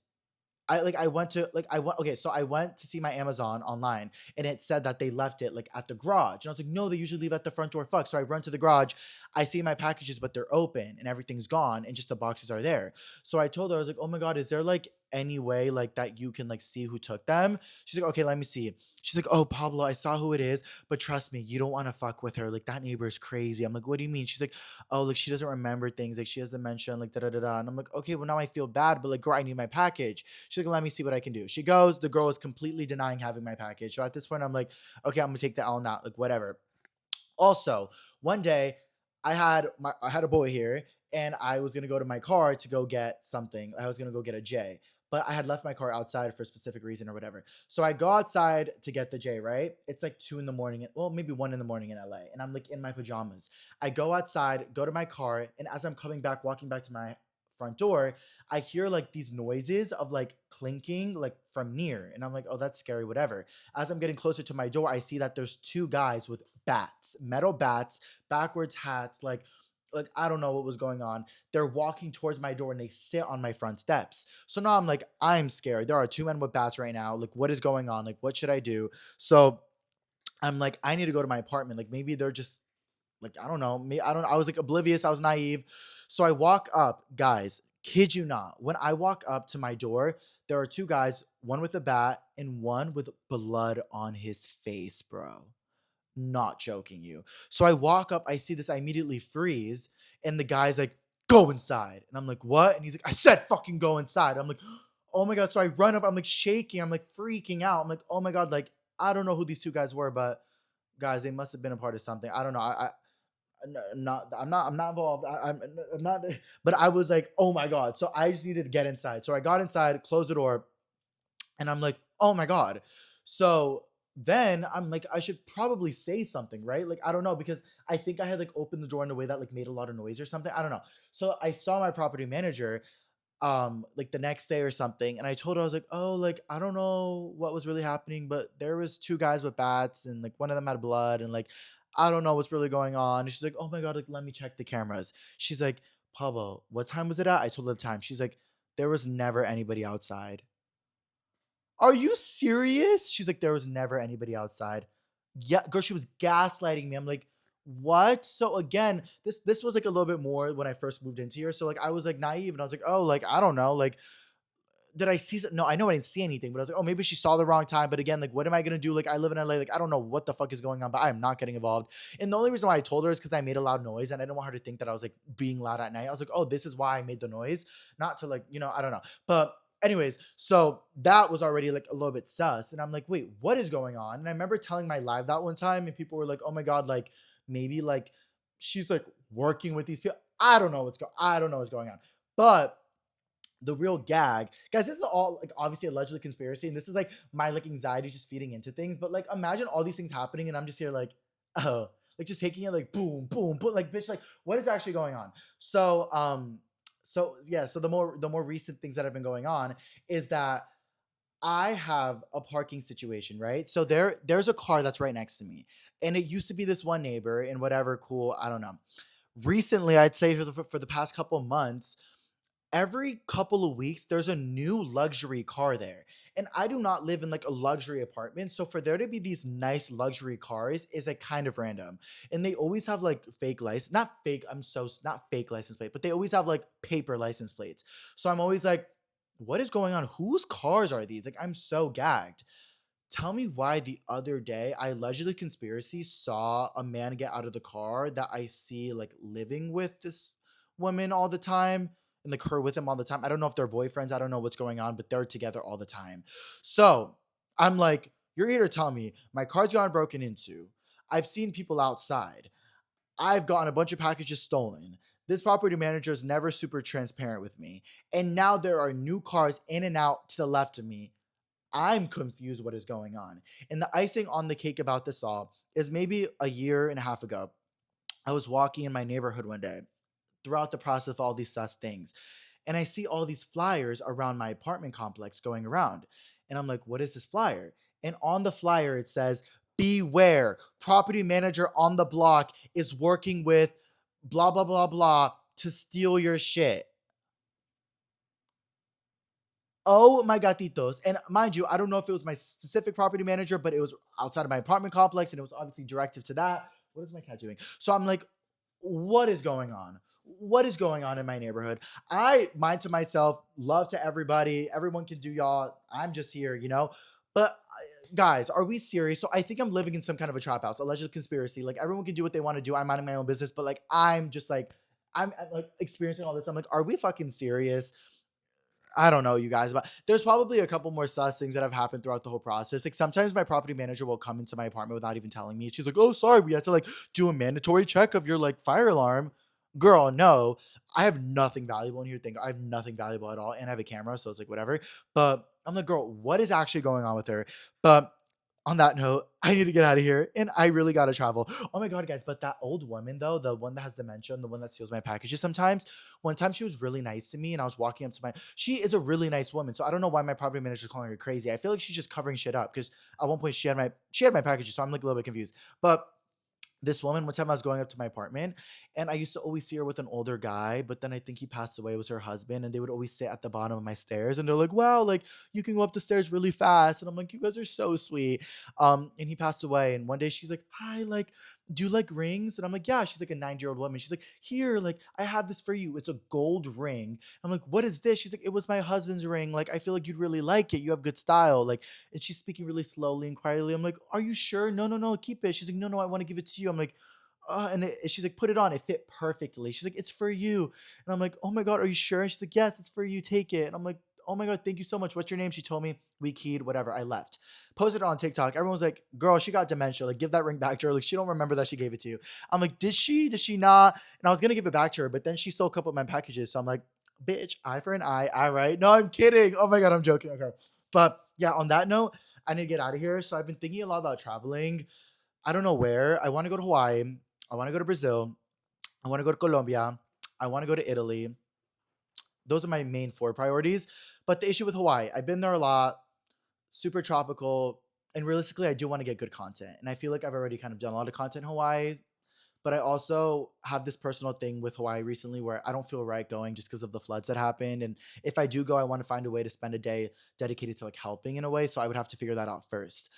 I went to like I went okay, so I went to see my Amazon online and it said that they left it like at the garage. And I was like, "No, they usually leave at the front door." Fuck. So I run to the garage, I see my packages, but they're open and everything's gone and just the boxes are there. So I told her, I was like, "Oh my god, is there like any way like that you can like see who took them?" She's like, "Okay, let me see." She's like, "Oh, Pablo, I saw who it is, but trust me, you don't want to fuck with her. Like that neighbor is crazy." I'm like, "What do you mean?" She's like, "Oh, like she doesn't remember things. Like she has dementia, and like da da da da." And I'm like, "Okay, well now I feel bad, but like, girl, I need my package." She's like, "Let me see what I can do." She goes, the girl is completely denying having my package. So at this point, I'm like, "Okay, I'm gonna take the L now, like whatever." Also, one day I had a boy here and I was gonna go to my car to go get something. I was gonna go get a J. But I had left my car outside for a specific reason or whatever. So I go outside to get the J, right? It's like 2 in the morning, well, maybe 1 in the morning in LA. And I'm like in my pajamas. I go outside, go to my car, and as I'm coming back, walking back to my front door, I hear like these noises of like clinking like from near. And I'm like, oh, that's scary, whatever. As I'm getting closer to my door, I see that there's two guys with bats, metal bats, backwards hats, like I don't know what was going on. They're walking towards my door and they sit on my front steps. So now I'm like, I'm scared. There are two men with bats right now. Like, what is going on? Like, what should I do? So I'm like, I need to go to my apartment. Like, maybe they're just like, I don't know. Me, I don't. I was like oblivious. I was naive. So I walk up, guys. Kid you not. When I walk up to my door, there are two guys, one with a bat and one with blood on his face, bro. Not joking you. So I walk up, I see this, I immediately freeze, and the guy's like, go inside. And I'm like, what? And he's like, I said fucking go inside. I'm like, oh my God. So I run up, I'm like shaking, I'm like freaking out. I'm like, oh my God, like, I don't know who these two guys were, but guys, they must have been a part of something. I don't know. I'm not involved. I'm not, but I was like, oh my God. So I just needed to get inside. So I got inside, closed the door, and I'm like, oh my God. So then I'm like, I should probably say something, right? Like, I don't know, because I think I had like opened the door in a way that like made a lot of noise or something. I don't know. So I saw my property manager like the next day or something, and I told her, I was like, oh, like I don't know what was really happening, but there was two guys with bats and like one of them had blood, and like I don't know what's really going on. And she's like, oh my God, like let me check the cameras. She's like, Pablo, what time was it at? I told her the time. She's like, there was never anybody outside. Are you serious? She's like, there was never anybody outside. Yeah, girl, she was gaslighting me. I'm like, what? So again, this was like a little bit more when I first moved into here. So like I was like naive and I was like, oh, like I don't know, like did I see no, I know I didn't see anything, but I was like, oh, maybe she saw the wrong time. But again, like, what am I gonna do? Like, I live in LA, like, I don't know what the fuck is going on, but I am not getting involved. And the only reason why I told her is because I made a loud noise and I didn't want her to think that I was like being loud at night. I was like, oh, this is why I made the noise, not to like, I don't know. But anyways, so that was already like a little bit sus. And I'm like, wait, what is going on? And I remember telling my live that one time, and people were like, oh my God, like maybe like she's like working with these people. I don't know what's going on. But the real gag, guys, this is all like obviously allegedly conspiracy, and this is like my like anxiety just feeding into things. But like imagine all these things happening and I'm just here like, oh, like just taking it like boom boom boom, like bitch, like what is actually going on? So yeah, so the more recent things that have been going on is that I have a parking situation, right? So there's a car that's right next to me, and it used to be this one neighbor and whatever, cool, I don't know. Recently, I'd say for the past couple months, every couple of weeks there's a new luxury car there, and I do not live in like a luxury apartment, so for there to be these nice luxury cars is like kind of random. And they always have like fake license, not fake, not fake license plate, but they always have like paper license plates. So I'm always like, what is going on? Whose cars are these? Like, I'm so gagged. Tell me why the other day I allegedly conspiracy saw a man get out of the car that I see like living with this woman all the time, and like her with him all the time. I don't know if they're boyfriends. I don't know what's going on, but they're together all the time. So I'm like, you're here to tell me my car's gotten broken into. I've seen people outside. I've gotten a bunch of packages stolen. This property manager is never super transparent with me. And now there are new cars in and out to the left of me. I'm confused what is going on. And the icing on the cake about this all is maybe a year and a half ago. I was walking in my neighborhood one day throughout the process of all these sus things. And I see all these flyers around my apartment complex going around. And I'm like, what is this flyer? And on the flyer, it says, beware, property manager on the block is working with blah, blah, blah, blah to steal your shit. Oh my gatitos. And mind you, I don't know if it was my specific property manager, but it was outside of my apartment complex and it was obviously directive to that. What is my cat doing? So I'm like, what is going on? What is going on in my neighborhood? I mind to myself, love to everybody. Everyone can do y'all. I'm just here, you know? But guys, are we serious? So I think I'm living in some kind of a trap house, alleged conspiracy. Like everyone can do what they want to do. I'm minding my own business, but like I'm just like, I'm like experiencing all this. I'm like, are we fucking serious? I don't know, you guys, but there's probably a couple more sus things that have happened throughout the whole process. Like sometimes my property manager will come into my apartment without even telling me. She's like, "Oh, sorry, we had to like do a mandatory check of your like fire alarm." Girl, no, I have nothing valuable in here. I have nothing valuable at all, and I have a camera, so it's like whatever. But I'm like, girl, what is actually going on with her? But On that note, I need to get out of here and I really gotta travel. Oh my god, guys, but that old woman though, the one that has dementia and the one that steals my packages sometimes, one time she was really nice to me and I was walking up to my she is a really nice woman. So I don't know why my property manager is calling her crazy. I feel like she's just covering shit up because at one point she had my packages, so I'm like a little bit confused. But this woman, one time I was going up to my apartment and I used to always see her with an older guy, but then I think he passed away, it was her husband, and they would always sit at the bottom of my stairs and they're like, wow, like you can go up the stairs really fast. And I'm like, you guys are so sweet. And he passed away. And one day she's like, hi, like, do you like rings? And I'm like, yeah. She's like a 90-year-old woman. She's like, here, like, I have this for you. It's a gold ring. I'm like, what is this? She's like, it was my husband's ring. Like, I feel like you'd really like it. You have good style. Like, and she's speaking really slowly and quietly. I'm like, are you sure? No, no, no, keep it. She's like, no, no, I want to give it to you. I'm like, she's like, put it on. It fit perfectly. She's like, it's for you. And I'm like, oh my God, are you sure? And she's like, yes, it's for you. Take it. And I'm like, oh my God, thank you so much. What's your name? She told me. We keyed, whatever. I left. Posted it on TikTok. Everyone was like, girl, she got dementia. Like, give that ring back to her. Like, she don't remember that she gave it to you. I'm like, did she? Did she not? And I was going to give it back to her, but then she stole a couple of my packages. So I'm like, bitch, eye for an eye. All right. No, I'm kidding. Oh my God, I'm joking. Okay. But yeah, on that note, I need to get out of here. So I've been thinking a lot about traveling. I don't know where. I want to go to Hawaii. I want to go to Brazil. I want to go to Colombia. I want to go to Italy. Those are my main four priorities. But the issue with Hawaii, I've been there a lot, super tropical, and realistically, I do want to get good content. And I feel like I've already kind of done a lot of content in Hawaii. But I also have this personal thing with Hawaii recently where I don't feel right going just because of the floods that happened. And if I do go, I want to find a way to spend a day dedicated to like helping in a way. So I would have to figure that out first.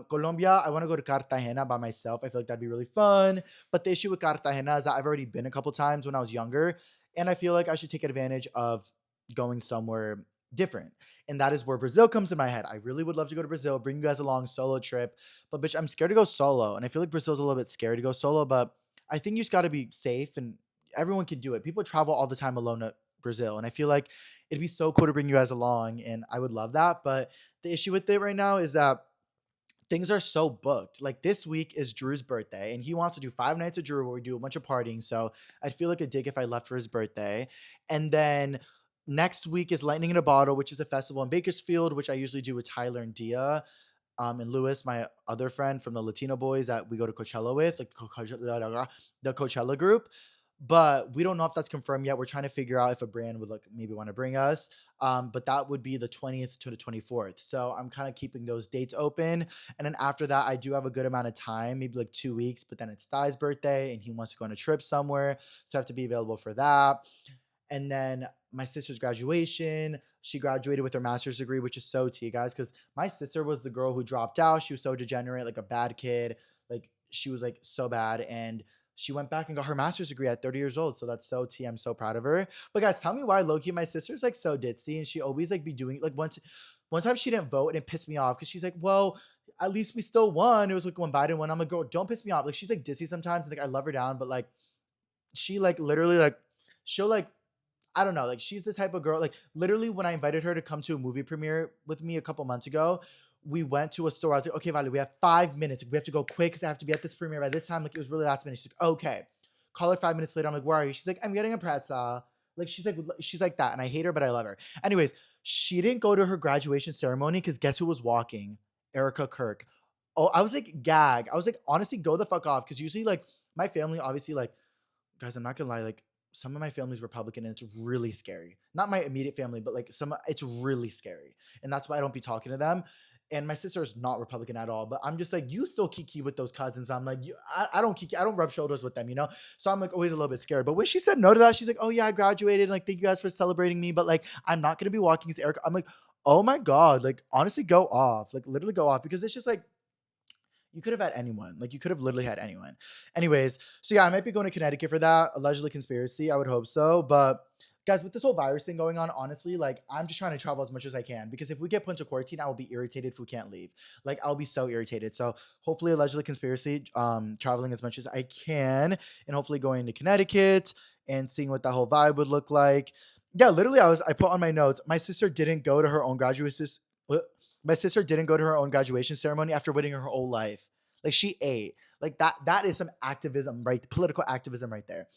Colombia, I want to go to Cartagena by myself. I feel like that'd be really fun. But the issue with Cartagena is that I've already been a couple times when I was younger. And I feel like I should take advantage of going somewhere different. And that is where Brazil comes in my head. I really would love to go to Brazil, bring you guys along, solo trip. But bitch, I'm scared to go solo. And I feel like Brazil's a little bit scary to go solo, but I think you just got to be safe and everyone can do it. People travel all the time alone to Brazil. And I feel like it'd be so cool to bring you guys along and I would love that. But the issue with it right now is that things are so booked. Like this week is Drew's birthday and he wants to do 5 nights of Drew where we do a bunch of partying. So I'd feel like a dick if I left for his birthday. And then next week is Lightning in a Bottle, which is a festival in Bakersfield, which I usually do with Tyler and Dia and Lewis, my other friend from the Latino boys that we go to Coachella with, like the Coachella group. But we don't know if that's confirmed yet. We're trying to figure out if a brand would like maybe want to bring us. But that would be the 20th to the 24th. So I'm kind of keeping those dates open. And then after that, I do have a good amount of time, maybe like 2 weeks. But then it's Thai's birthday and he wants to go on a trip somewhere. So I have to be available for that. And then my sister's graduation. She graduated with her master's degree, which is so tea, guys, because my sister was the girl who dropped out. She was so degenerate, like a bad kid. Like she was like so bad. And she went back and got her master's degree at 30 years old. So that's so tea. I'm so proud of her. But guys, tell me why Loki, my sister's like so ditzy and she always like be doing like one time she didn't vote and it pissed me off because she's like, well, at least we still won. It was like when Biden won. I'm like, girl, don't piss me off. Like she's like ditzy sometimes. Like I love her down, but like she like literally like she'll like I don't know, like she's the type of girl. Like literally, when I invited her to come to a movie premiere with me a couple months ago, we went to a store. I was like, okay, Valerie, we have 5 minutes. We have to go quick because I have to be at this premiere by this time. Like it was really last minute. She's like, okay. Call her 5 minutes later. I'm like, where are you? She's like, I'm getting a pretzel. Like she's like that, and I hate her, but I love her. Anyways, she didn't go to her graduation ceremony because guess who was walking? Erica Kirk. Oh, I was like, gag. I was like, honestly, go the fuck off. Because usually, like, my family, obviously, like, guys, I'm not gonna lie, like some of my family's Republican and it's really scary. Not my immediate family, but like it's really scary. And that's why I don't be talking to them. And my sister is not Republican at all, but I'm just like, you still kiki with those cousins. I'm like, I don't kiki, I don't rub shoulders with them, you know? So I'm like always a little bit scared. But when she said no to that, she's like, oh yeah, I graduated. Like, thank you guys for celebrating me. But like, I'm not gonna be walking as Erica. I'm like, oh my God, like honestly, go off. Like literally go off because it's just like you could have had anyone. Like you could have literally had anyone. Anyways, so yeah, I might be going to Connecticut for that. Allegedly conspiracy. I would hope so. But guys, with this whole virus thing going on, honestly, like I'm just trying to travel as much as I can because if we get put into quarantine, I will be irritated if we can't leave. Like I'll be so irritated. So hopefully, allegedly conspiracy, traveling as much as I can, and hopefully going to Connecticut and seeing what that whole vibe would look like. Yeah, literally, I put on my notes. My sister didn't go to her own my sister didn't go to her own graduation ceremony after waiting her whole life. Like she ate. Like that is some activism, right? Political activism right there.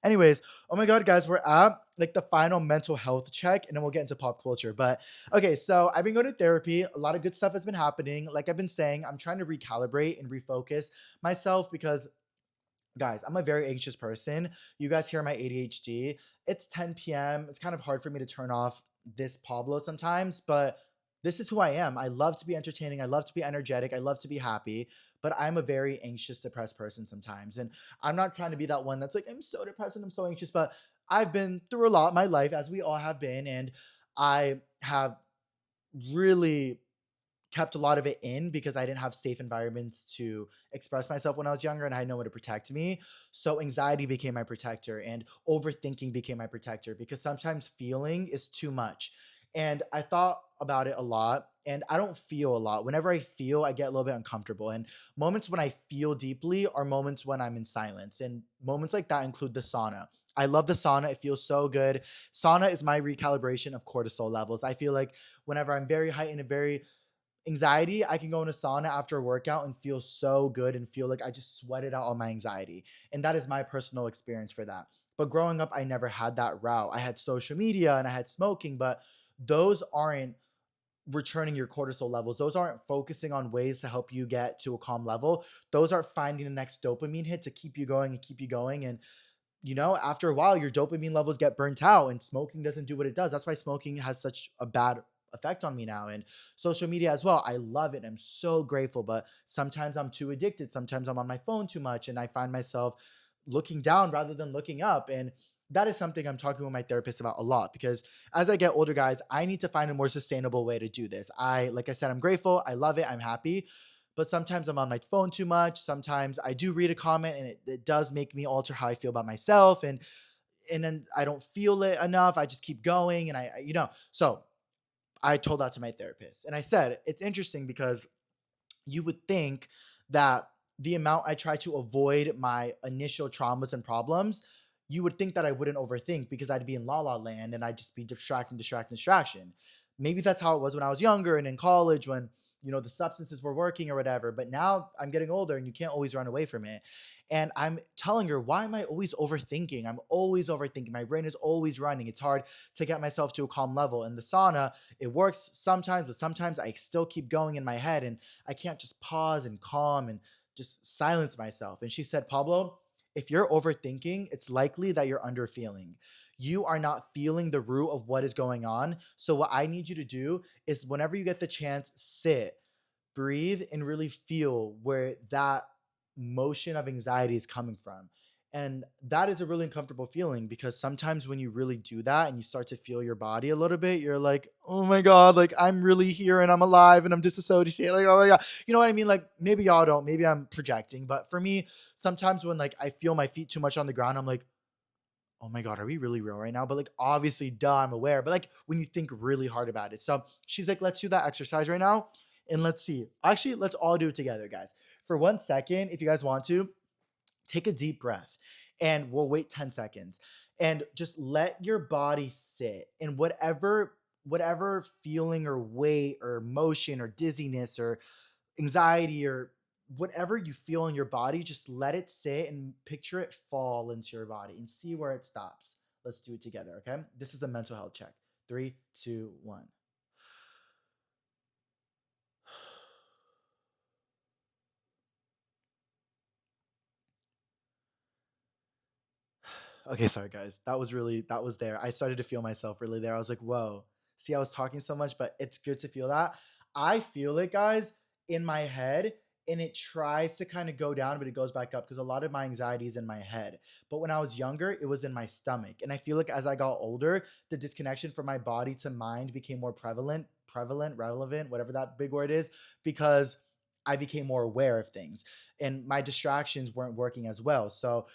Anyways, oh my god, guys, we're at like the final mental health check, and then we'll get into pop culture. But okay, so I've been going to therapy. A lot of good stuff has been happening. Like I've been saying, I'm trying to recalibrate and refocus myself because guys, I'm a very anxious person. You guys hear my ADHD. It's 10 p.m. It's kind of hard for me to turn off this Pablo sometimes, but this is who I am. I love to be entertaining. I love to be energetic. I love to be happy, but I'm a very anxious, depressed person sometimes. And I'm not trying to be that one that's like, I'm so depressed and I'm so anxious, but I've been through a lot in my life, as we all have been. And I have really kept a lot of it in because I didn't have safe environments to express myself when I was younger and I had no one to protect me. So anxiety became my protector and overthinking became my protector because sometimes feeling is too much. And I thought about it a lot and I don't feel a lot. Whenever I feel, I get a little bit uncomfortable. And moments when I feel deeply are moments when I'm in silence. And moments like that include the sauna. I love the sauna. It feels so good. Sauna is my recalibration of cortisol levels. I feel like whenever I'm very heightened and very anxiety, I can go in a sauna after a workout and feel so good and feel like I just sweated out all my anxiety. And that is my personal experience for that. But growing up, I never had that route. I had social media and I had smoking, but those aren't returning your cortisol levels. Those aren't focusing on ways to help you get to a calm level. Those are finding the next dopamine hit to keep you going and keep you going. And after a while, your dopamine levels get burnt out and smoking doesn't do what it does. That's why smoking has such a bad effect on me now. And social media as well. I love it. I'm so grateful, but sometimes I'm too addicted. Sometimes I'm on my phone too much and I find myself looking down rather than looking up. And that is something I'm talking with my therapist about a lot because as I get older, guys, I need to find a more sustainable way to do this. Like I said, I'm grateful. I love it. I'm happy. But sometimes I'm on my phone too much. Sometimes I do read a comment and it does make me alter how I feel about myself. And then I don't feel it enough. I just keep going. And so I told that to my therapist. And I said, it's interesting because you would think that the amount I try to avoid my initial traumas and problems, you would think that I wouldn't overthink because I'd be in la la land and I'd just be distraction. Maybe that's how it was when I was younger and in college when the substances were working or whatever. But now I'm getting older and you can't always run away from it. And I'm telling her, why am I always overthinking? I'm always overthinking. My brain is always running. It's hard to get myself to a calm level. And the sauna, it works sometimes, but sometimes I still keep going in my head and I can't just pause and calm and just silence myself. And she said, Pablo, if you're overthinking, it's likely that you're under feeling. You are not feeling the root of what is going on. So, what I need you to do is whenever you get the chance, sit, breathe, and really feel where that motion of anxiety is coming from. And that is a really uncomfortable feeling because sometimes when you really do that and you start to feel your body a little bit, you're like, oh my God, like I'm really here and I'm alive and I'm disassociated. Like, oh my God. You know what I mean? Like maybe y'all don't, maybe I'm projecting, but for me, sometimes when like I feel my feet too much on the ground, I'm like, oh my God, are we really real right now? But like, obviously, duh, I'm aware. But like, when you think really hard about it. So she's like, let's do that exercise right now. And let's see. Actually, let's all do it together, guys. For 1 second, if you guys want to, take a deep breath and we'll wait 10 seconds and just let your body sit in whatever feeling or weight or motion or dizziness or anxiety or whatever you feel in your body, just let it sit and picture it fall into your body and see where it stops. Let's do it together, okay? This is the mental health check. Three, two, one. Okay, sorry guys. That was there. I started to feel myself really there. I was like, whoa. See, I was talking so much, but it's good to feel that. I feel it, guys, in my head, and it tries to kind of go down, but it goes back up because a lot of my anxiety is in my head. But when I was younger, it was in my stomach. And I feel like as I got older, the disconnection from my body to mind became more relevant, whatever that big word is, because I became more aware of things and my distractions weren't working as well. So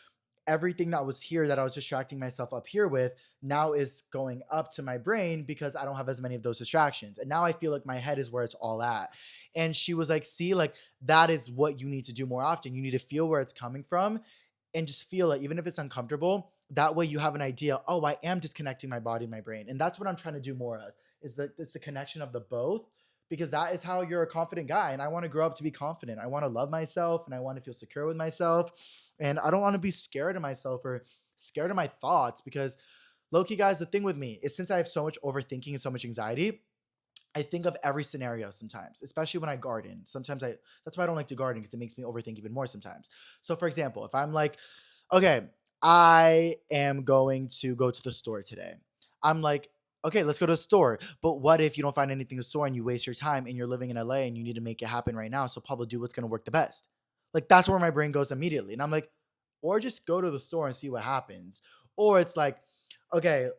everything that was here that I was distracting myself up here with now is going up to my brain because I don't have as many of those distractions. And now I feel like my head is where it's all at. And she was like, see, like that is what you need to do more often. You need to feel where it's coming from and just feel it, even if it's uncomfortable. That way you have an idea, oh, I am disconnecting my body and my brain. And that's what I'm trying to do more of is it's the connection of the both because that is how you're a confident guy. And I want to grow up to be confident. I want to love myself and I want to feel secure with myself. And I don't want to be scared of myself or scared of my thoughts because low-key guys, the thing with me is since I have so much overthinking and so much anxiety, I think of every scenario sometimes, especially when I garden. Sometimes that's why I don't like to garden because it makes me overthink even more sometimes. So for example, if I'm like, okay, I am going to go to the store today. I'm like, okay, let's go to the store. But what if you don't find anything in the store and you waste your time and you're living in LA and you need to make it happen right now? So Pablo, do what's going to work the best. Like that's where my brain goes immediately. And I'm like, or just go to the store and see what happens. Or it's like, okay,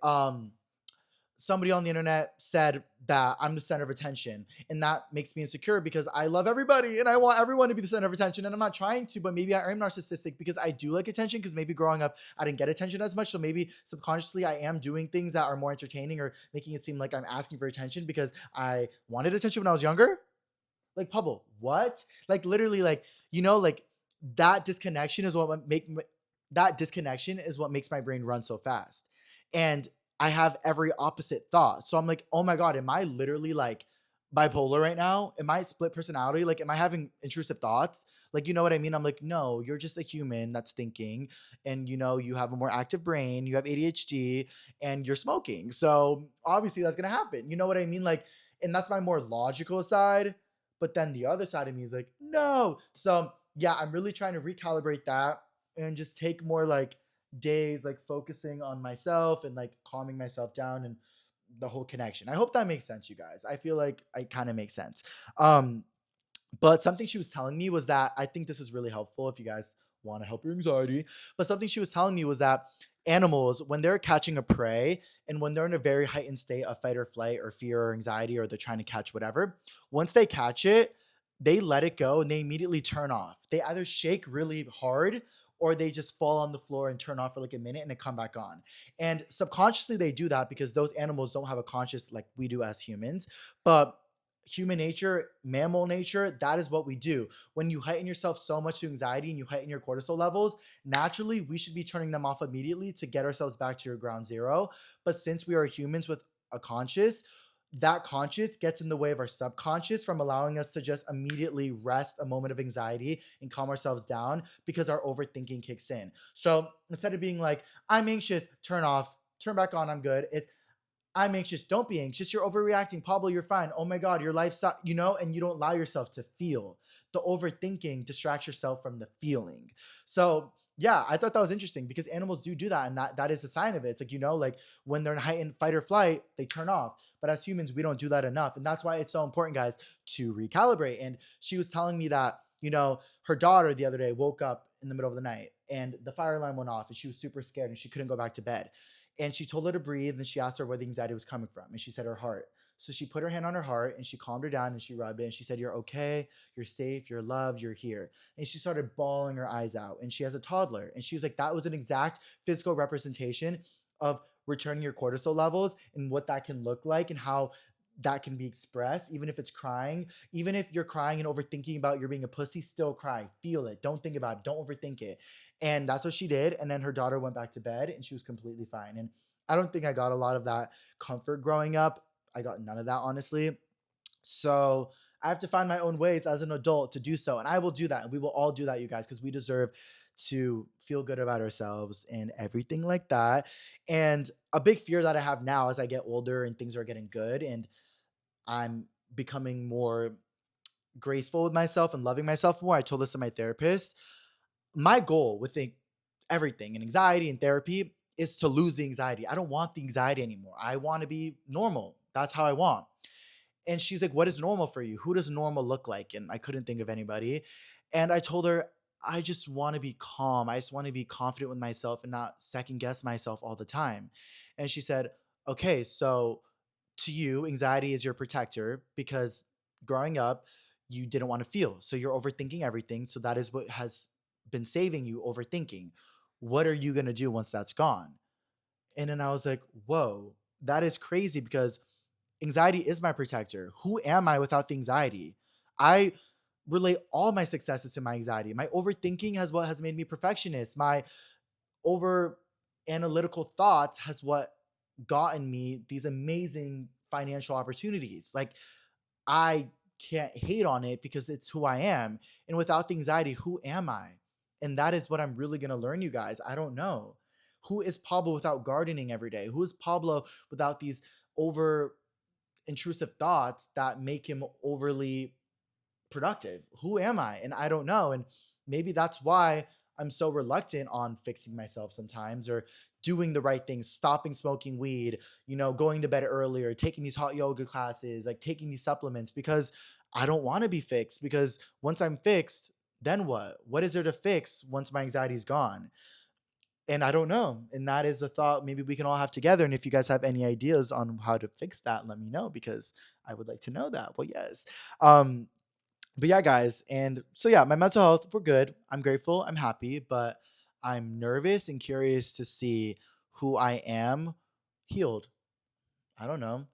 somebody on the internet said that I'm the center of attention, and that makes me insecure because I love everybody and I want everyone to be the center of attention. And I'm not trying to, but maybe I am narcissistic because I do like attention because maybe growing up I didn't get attention as much. So maybe subconsciously I am doing things that are more entertaining or making it seem like I'm asking for attention because I wanted attention when I was younger. Like Pablo, what? Like literally, like like that disconnection is what make that disconnection is what makes my brain run so fast. And I have every opposite thought. So I'm like, oh my God, am I literally like bipolar right now? Am I split personality? Like, am I having intrusive thoughts? Like, you know what I mean? I'm like, no, you're just a human that's thinking, and you have a more active brain, you have ADHD, and you're smoking. So obviously that's gonna happen. You know what I mean? Like, and that's my more logical side. But then the other side of me is like, no. So yeah, I'm really trying to recalibrate that and just take more like days like focusing on myself and like calming myself down and the whole connection. I hope that makes sense, you guys. I feel like I kind of make sense. Um, but something she was telling me was that I think this is really helpful if you guys want to help your anxiety. But something she was telling me was that animals, when they're catching a prey and when they're in a very heightened state of fight or flight or fear or anxiety or they're trying to catch whatever, once they catch it, they let it go and they immediately turn off. They either shake really hard or they just fall on the floor and turn off for like a minute and then come back on. And subconsciously, they do that because those animals don't have a conscious like we do as humans. But human nature, mammal nature, that is what we do. When you heighten yourself so much to anxiety and you heighten your cortisol levels, naturally we should be turning them off immediately to get ourselves back to your ground zero. But since we are humans with a conscious, that conscious gets in the way of our subconscious from allowing us to just immediately rest a moment of anxiety and calm ourselves down because our overthinking kicks in. So instead of being like, I'm anxious, turn off, turn back on, I'm good. It's I'm anxious. Don't be anxious. You're overreacting. Pablo, you're fine. Oh my God, your life's, and you don't allow yourself to feel. The overthinking distracts yourself from the feeling. So, yeah, I thought that was interesting because animals do that. And that is a sign of it. It's like, like when they're in heightened fight or flight, they turn off. But as humans, we don't do that enough. And that's why it's so important, guys, to recalibrate. And she was telling me that, her daughter the other day woke up in the middle of the night and the fire alarm went off and she was super scared and she couldn't go back to bed. And she told her to breathe and she asked her where the anxiety was coming from. And she said her heart. So she put her hand on her heart and she calmed her down and she rubbed it and she said, You're okay, you're safe, you're loved, you're here. And she started bawling her eyes out. And she has a toddler. And she was like, that was an exact physical representation of returning your cortisol levels and what that can look like and how that can be expressed, even if it's crying. Even if you're crying and overthinking about you're being a pussy, still cry. Feel it. Don't think about it. Don't overthink it. And that's what she did. And then her daughter went back to bed and she was completely fine. And I don't think I got a lot of that comfort growing up. I got none of that, honestly. So I have to find my own ways as an adult to do so. And I will do that. And we will all do that, you guys, because we deserve to feel good about ourselves and everything like that. And a big fear that I have now as I get older and things are getting good and I'm becoming more graceful with myself and loving myself more. I told this to my therapist. My goal with everything and anxiety and therapy is to lose the anxiety. I don't want the anxiety anymore. I want to be normal. That's how I want. And she's like, What is normal for you? Who does normal look like? And I couldn't think of anybody. And I told her, I just want to be calm. I just want to be confident with myself and not second guess myself all the time. And she said, Okay, so to you, anxiety is your protector because growing up, you didn't want to feel. So you're overthinking everything. So that is what has been saving you overthinking. What are you going to do once that's gone? And then I was like, whoa, that is crazy because anxiety is my protector. Who am I without the anxiety? I relate all my successes to my anxiety. My overthinking has what has made me perfectionist. My over analytical thoughts has what gotten me these amazing financial opportunities. Like I can't hate on it because it's who I am. And without the anxiety, who am I? And that is what I'm really going to learn, you guys. I don't know. Who is Pablo without gardening every day? Who is Pablo without these over intrusive thoughts that make him overly productive? Who am I? And I don't know. And maybe that's why I'm so reluctant on fixing myself sometimes, or doing the right things, stopping smoking weed, going to bed earlier, taking these hot yoga classes, like taking these supplements, because I don't want to be fixed. Because once I'm fixed, then what? What is there to fix once my anxiety is gone? And I don't know. And that is a thought maybe we can all have together. And if you guys have any ideas on how to fix that, let me know, because I would like to know that. Well, yes. Um, but yeah, guys. And so, yeah, my mental health, we're good. I'm grateful. I'm happy. But I'm nervous and curious to see who I am healed. I don't know.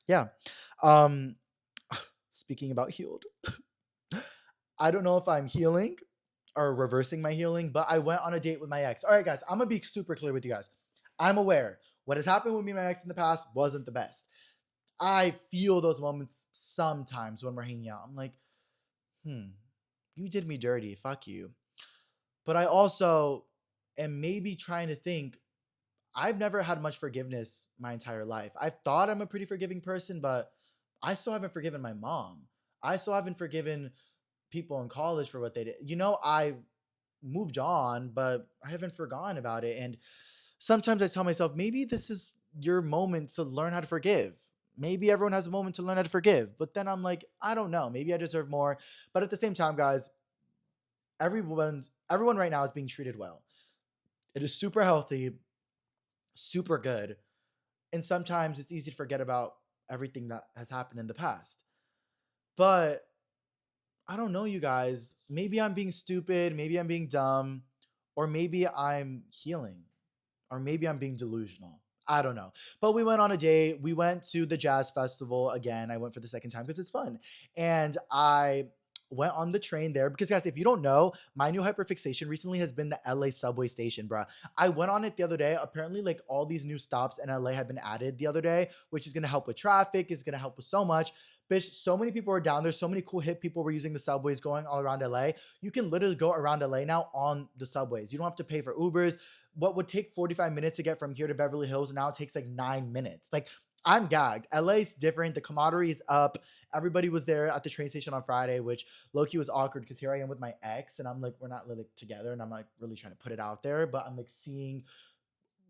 Yeah. Um, speaking about healed, I don't know if I'm healing or reversing my healing, but I went on a date with my ex. All right, guys, I'm gonna be super clear with you guys. I'm aware what has happened with me and my ex in the past wasn't the best. I feel those moments sometimes when we're hanging out. I'm like, you did me dirty. Fuck you. But I also am maybe trying to think, I've never had much forgiveness my entire life. I've thought I'm a pretty forgiving person, but I still haven't forgiven my mom. I still haven't forgiven people in college for what they did. I moved on, but I haven't forgotten about it. And sometimes I tell myself, maybe this is your moment to learn how to forgive. Maybe everyone has a moment to learn how to forgive. But then I'm like, I don't know. Maybe I deserve more. But at the same time, guys, everyone right now is being treated well. It is super healthy, super good. And sometimes it's easy to forget about everything that has happened in the past. But I don't know, you guys. Maybe I'm being stupid. Maybe I'm being dumb. Or maybe I'm healing. Or maybe I'm being delusional. I don't know. But we went on a date. We went to the jazz festival again. I went for the second time because it's fun. And I went on the train there because, guys, if you don't know, my new hyperfixation recently has been the LA subway station, bruh. I went on it the other day. Apparently, like, all these new stops in LA have been added the other day, which is going to help with traffic, is going to help with so much. Bitch, so many people are down there. So many cool hip people were using the subways going all around LA. You can literally go around LA now on the subways. You don't have to pay for Ubers. What would take 45 minutes to get from here to Beverly Hills now takes like 9 minutes. Like, I'm gagged. LA's different. The camaraderie is up. Everybody was there at the train station on Friday, which low-key was awkward because here I am with my ex and I'm like, we're not really together, and I'm like really trying to put it out there, but I'm like seeing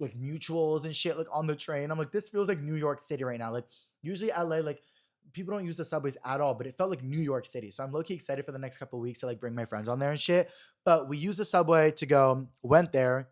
like mutuals and shit like on the train. I'm like, this feels like New York City right now. Like, usually LA, like, people don't use the subways at all, but it felt like New York City. So I'm low-key excited for the next couple of weeks to like bring my friends on there and shit. But we used the subway to go, went there,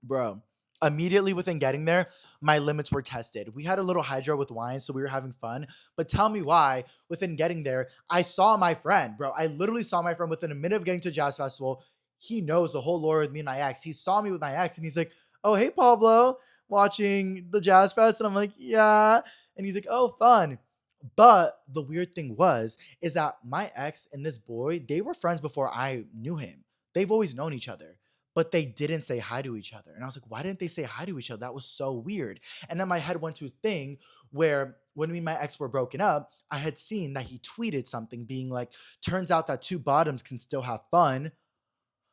bro. Immediately within getting there, my limits were tested. We had a little hydro with wine, so we were having fun. But tell me why, within getting there, I saw my friend, bro. I literally saw my friend within a minute of getting to Jazz Festival. He knows the whole lore with me and my ex. He saw me with my ex, and he's like, "Oh, hey, Pablo, watching the Jazz Fest?" And I'm like, "Yeah." And he's like, "Oh, fun." But the weird thing is that my ex and this boy, they were friends before I knew him. They've always known each other, but they didn't say hi to each other. And I was like, why didn't they say hi to each other? That was so weird. And then my head went to his thing where when me and my ex were broken up, I had seen that he tweeted something being like, turns out that two bottoms can still have fun.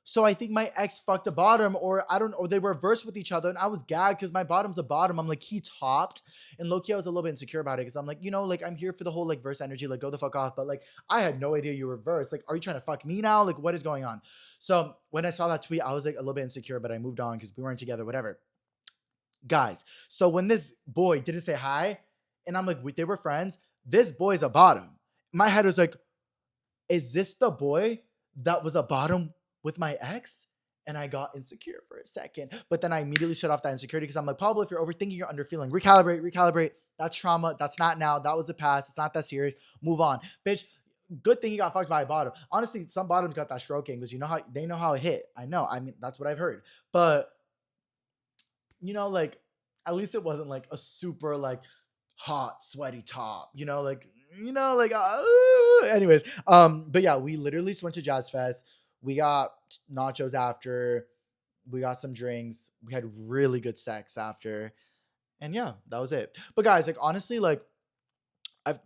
So I think my ex fucked a bottom, or I don't, or they reversed with each other, and I was gagged because my bottom's the bottom. I'm like, he topped, and low key I was a little bit insecure about it because I'm like, like, I'm here for the whole like verse energy, like, go the fuck off. But like, I had no idea you reversed. Like, are you trying to fuck me now? Like, what is going on? So when I saw that tweet, I was like a little bit insecure, but I moved on because we weren't together, whatever. Guys, so when this boy didn't say hi, and I'm like, they were friends. This boy's a bottom. My head was like, is this the boy that was a bottom with my ex? And I got insecure for a second. But then I immediately shut off that insecurity because I'm like, Pablo, if you're overthinking, you're underfeeling. Recalibrate. That's trauma. That's not now. That was the past. It's not that serious. Move on. Bitch, good thing he got fucked by a bottom. Honestly, some bottoms got that stroking because they know how it hit. I know. I mean, that's what I've heard. But, like, at least it wasn't like a super like hot, sweaty top, anyways. But yeah, we literally just went to Jazz Fest. We got nachos after, we got some drinks, we had really good sex after, and yeah, that was it. But guys, like, honestly, like,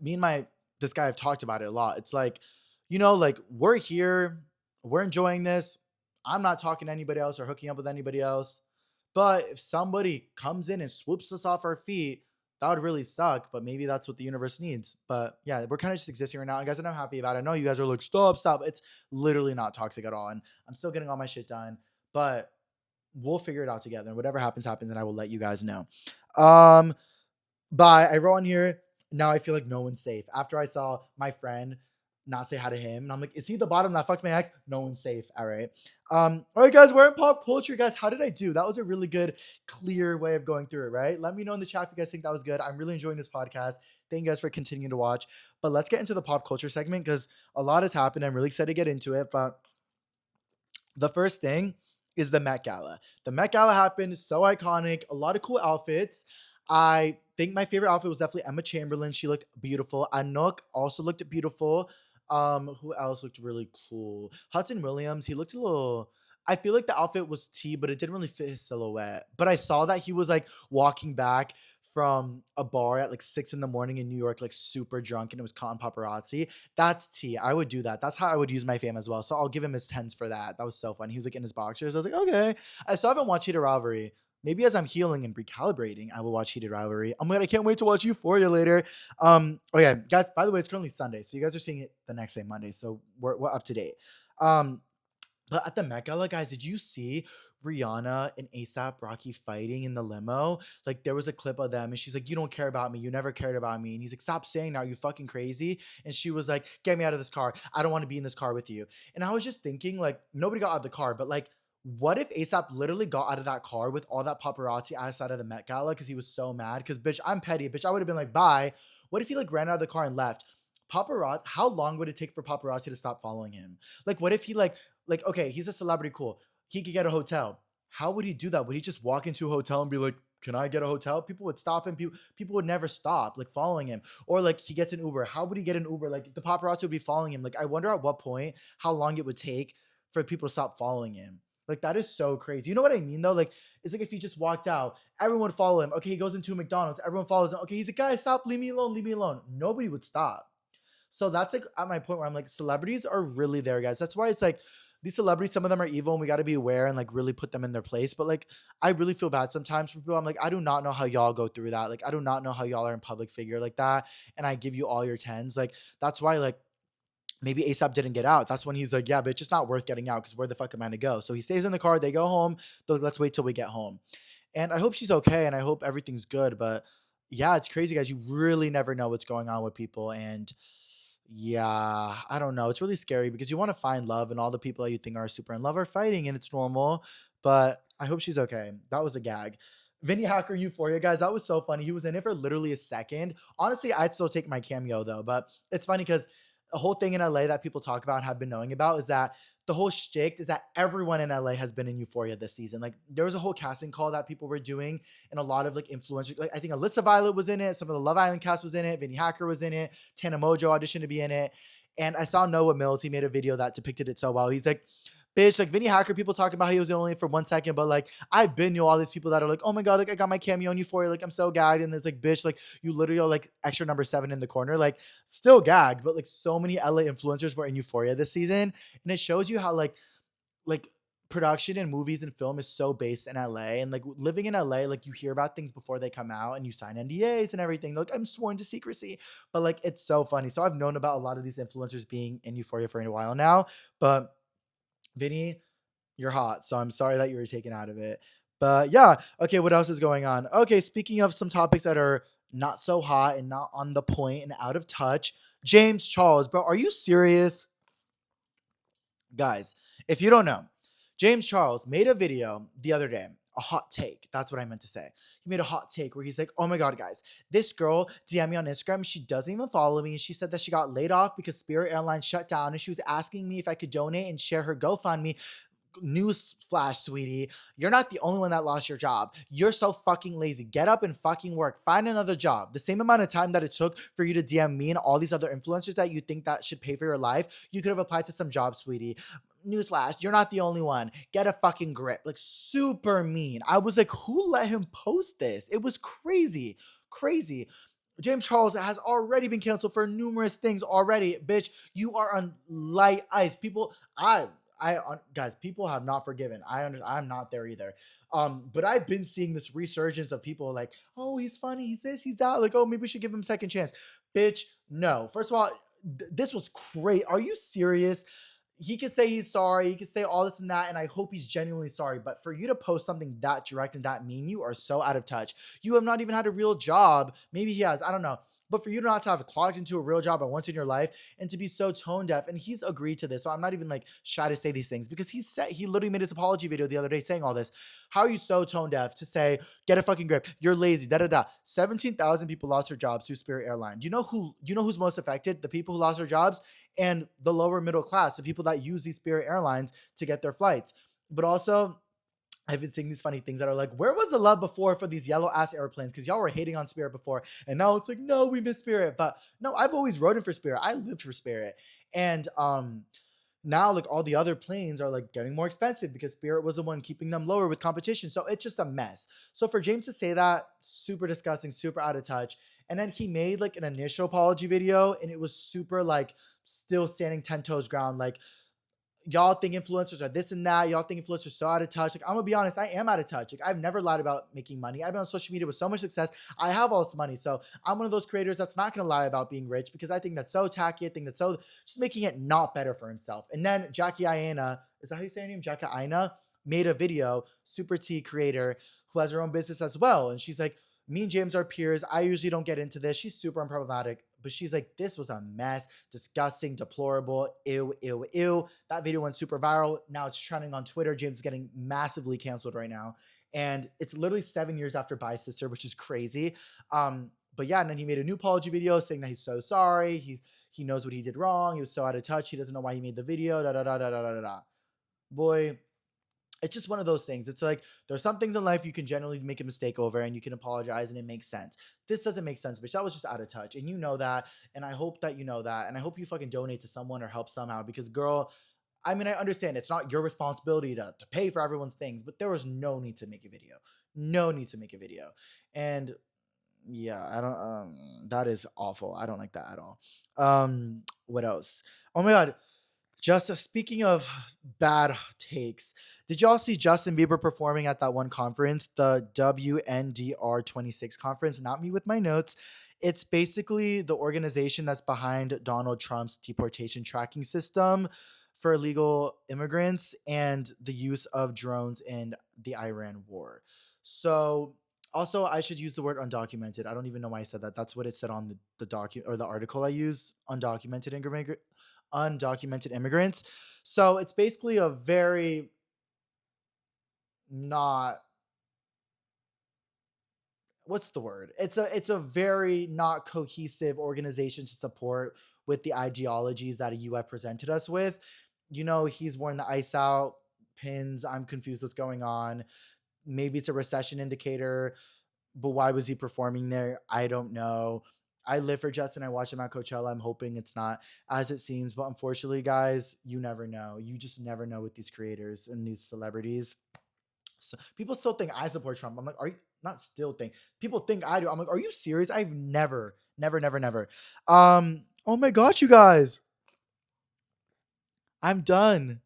me and this guy have talked about it a lot. It's like, like, we're here, we're enjoying this. I'm not talking to anybody else or hooking up with anybody else. But if somebody comes in and swoops us off our feet, that would really suck. But maybe that's what the universe needs. But yeah, we're kind of just existing right now, and guys, and I'm happy about it. I know you guys are like, stop, stop. It's literally not toxic at all, and I'm still getting all my shit done. But we'll figure it out together. And whatever happens, happens, and I will let you guys know. Um, but I wrote on here, now I feel like no one's safe. After I saw my friend not say hi to him, and I'm like, is he the bottom that fucked my ex? No one's safe. All right. All right, guys, we're in pop culture. Guys, how did I do? That was a really good, clear way of going through it, right? Let me know in the chat if you guys think that was good. I'm really enjoying this podcast. Thank you guys for continuing to watch. But let's get into the pop culture segment because a lot has happened. I'm really excited to get into it. But the first thing is the Met Gala. The Met Gala happened, so iconic, a lot of cool outfits. I think my favorite outfit was definitely Emma Chamberlain. She looked beautiful. Anouk also looked beautiful. Who else looked really cool? Hudson Williams, he looked a little. I feel like the outfit was tea, but it didn't really fit his silhouette. But I saw that he was like walking back from a bar at like 6 in the morning in New York, like super drunk, and it was caught on paparazzi. That's tea. I would do that. That's how I would use my fame as well. So I'll give him his tens for that. That was so fun. He was like in his boxers. I was like, okay. I still haven't watched Heated Rivalry. Maybe as I'm healing and recalibrating, I will watch Heated Rivalry. Oh my god, I can't wait to watch Euphoria later. Oh yeah, guys. By the way, it's currently Sunday, so you guys are seeing it the next day, Monday. So we're up to date. Um, but at the Met Gala, guys, did you see Rihanna and ASAP Rocky fighting in the limo? Like, there was a clip of them, and she's like, "You don't care about me. You never cared about me." And he's like, "Stop saying that. Are you fucking crazy?" And she was like, "Get me out of this car. I don't want to be in this car with you." And I was just thinking, like, nobody got out of the car, but like, what if ASAP literally got out of that car with all that paparazzi outside of the Met Gala because he was so mad? Because, bitch, I'm petty. Bitch, I would have been like, bye. What if he like ran out of the car and left? Paparazzi, how long would it take for paparazzi to stop following him? Like, what if he like, okay, he's a celebrity, cool. He could get a hotel. How would he do that? Would he just walk into a hotel and be like, "Can I get a hotel?" People would stop him. People would never stop like following him. Or like he gets an Uber. How would he get an Uber? Like the paparazzi would be following him. Like I wonder at what point how long it would take for people to stop following him. Like that is so crazy. You know what I mean though? Like it's like if he just walked out, everyone would follow him. Okay, he goes into a McDonald's, everyone follows him. Okay, he's a guy, stop, leave me alone, leave me alone. Nobody would stop. So that's like at my point where I'm like, celebrities are really there, guys. That's why it's like these celebrities, some of them are evil and we got to be aware and like really put them in their place. But like, I really feel bad sometimes for people. I'm like, I do not know how y'all go through that. Like, I do not know how y'all are in public figure like that. And I give you all your tens. Like, that's why like maybe ASAP didn't get out. That's when he's like, yeah, but it's just not worth getting out because where the fuck am I to go? So he stays in the car. They go home. They're like, let's wait till we get home. And I hope she's okay and I hope everything's good. But yeah, it's crazy, guys. You really never know what's going on with people. And yeah, I don't know. It's really scary because you want to find love, and all the people that you think are super in love are fighting, and it's normal. But I hope she's okay. That was a gag. Vinny Hacker Euphoria, guys, that was so funny. He was in it for literally a second. Honestly, I'd still take my cameo though, but it's funny because a whole thing in LA that people talk about and have been knowing about is that the whole shtick is that everyone in LA has been in Euphoria this season. Like there was a whole casting call that people were doing, and a lot of like influencers. Like I think Alyssa Violet was in it. Some of the Love Island cast was in it. Vinny Hacker was in it. Tana Mojo auditioned to be in it. And I saw Noah Mills. He made a video that depicted it so well. He's like, bitch, like Vinny Hacker, people talking about how he was only for 1 second, but like I've been knew all these people that are like, oh my god, like I got my cameo on Euphoria, like I'm so gagged, and it's like, bitch, like you literally are like extra number 7 in the corner, like still gagged, but like so many LA influencers were in Euphoria this season, and it shows you how like production and movies and film is so based in LA, and like living in LA, like you hear about things before they come out and you sign NDAs and everything. Like I'm sworn to secrecy, but like it's so funny. So I've known about a lot of these influencers being in Euphoria for a while now, but Vinny, you're hot. So I'm sorry that you were taken out of it. But yeah, okay, what else is going on? Okay, speaking of some topics that are not so hot and not on the point and out of touch, James Charles, bro, are you serious? Guys, if you don't know, James Charles made a video the other day, a hot take. That's what I meant to say. He made a hot take where he's like, oh my God, guys, this girl DM me on Instagram. She doesn't even follow me. And she said that she got laid off because Spirit Airlines shut down. And she was asking me if I could donate and share her GoFundMe. News flash, sweetie. You're not the only one that lost your job. You're so fucking lazy. Get up and fucking work. Find another job. The same amount of time that it took for you to DM me and all these other influencers that you think that should pay for your life, you could have applied to some job, sweetie. Newsflash, you're not the only one. Get a fucking grip. Like super mean. I was like, who let him post this? It was crazy. Crazy. James Charles has already been canceled for numerous things already. Bitch, you are on light ice. People, guys, people have not forgiven. I'm not there either. But I've been seeing this resurgence of people like, oh, he's funny, he's this, he's that. Like, oh, maybe we should give him a second chance. Bitch, no. First of all, this was great. Are you serious? He could say he's sorry. He could say all this and that, and I hope he's genuinely sorry. But for you to post something that direct and that mean, you are so out of touch. You have not even had a real job. Maybe he has. I don't know. But for you not to have clocked into a real job at once in your life and to be so tone deaf, and he's agreed to this, so I'm not even like shy to say these things because he literally made his apology video the other day saying all this. How are you so tone deaf to say get a fucking grip? You're lazy. Da da da. 17,000 people lost their jobs through Spirit Airline. Do you know who? You know who's most affected? The people who lost their jobs and the lower middle class, the people that use these Spirit Airlines to get their flights. But also, I've been seeing these funny things that are like, where was the love before for these yellow ass airplanes? Because y'all were hating on Spirit before, and now it's like, no, we miss Spirit. But no, I've always rode for Spirit. I lived for Spirit, and now like all the other planes are like getting more expensive because Spirit was the one keeping them lower with competition. So it's just a mess. So for James to say that, super disgusting, super out of touch. And then he made like an initial apology video, and it was super like still standing 10 toes ground, like y'all think influencers are this and that. Y'all think influencers are so out of touch. Like, I'm gonna be honest, I am out of touch. Like, I've never lied about making money. I've been on social media with so much success. I have all this money. So I'm one of those creators that's not gonna lie about being rich because I think that's so tacky. I think that's so just making it not better for himself. And then Jackie Aina, is that how you say her name? Jackie Aina made a video, super T creator who has her own business as well. And she's like, me and James are peers. I usually don't get into this. She's super unproblematic, but she's like, this was a mess, disgusting, deplorable, ew, ew, ew. That video went super viral. Now it's trending on Twitter. James is getting massively canceled right now. And it's literally 7 years after Bye Sister, which is crazy. But yeah, and then he made a new apology video saying that he's so sorry. He knows what he did wrong. He was so out of touch. He doesn't know why he made the video. Da da da da da da da. Boy, it's just one of those things. It's like there's some things in life you can generally make a mistake over and you can apologize and it makes sense. This doesn't make sense, bitch. That was just out of touch. And you know that. And I hope that you know that. And I hope you fucking donate to someone or help somehow because, girl, I mean, I understand it's not your responsibility to pay for everyone's things, but there was no need to make a video. No need to make a video. And yeah, I don't, that is awful. I don't like that at all. What else? Oh my God. Just speaking of bad takes, did y'all see Justin Bieber performing at that one conference, the WNDR 26 conference? Not me with my notes. It's basically the organization that's behind Donald Trump's deportation tracking system for illegal immigrants and the use of drones in the Iran war. So, also, I should use the word undocumented. I don't even know why I said that. That's what it said on the document or the article I use. Undocumented immigrants. So it's basically a very not what's the word? It's a very not cohesive organization to support with the ideologies that you have presented us with. You know, he's wearing the ice out pins. I'm confused what's going on. Maybe it's a recession indicator, but why was he performing there? I don't know. I live for Justin. I watch him at Coachella. I'm hoping it's not as it seems, but unfortunately, guys, you never know. You just never know with these creators and these celebrities. So people still think I support Trump. I'm like, are you not still think? People think I do. I'm like, are you serious? I've never, never, never, never. Oh my gosh, you guys, I'm done.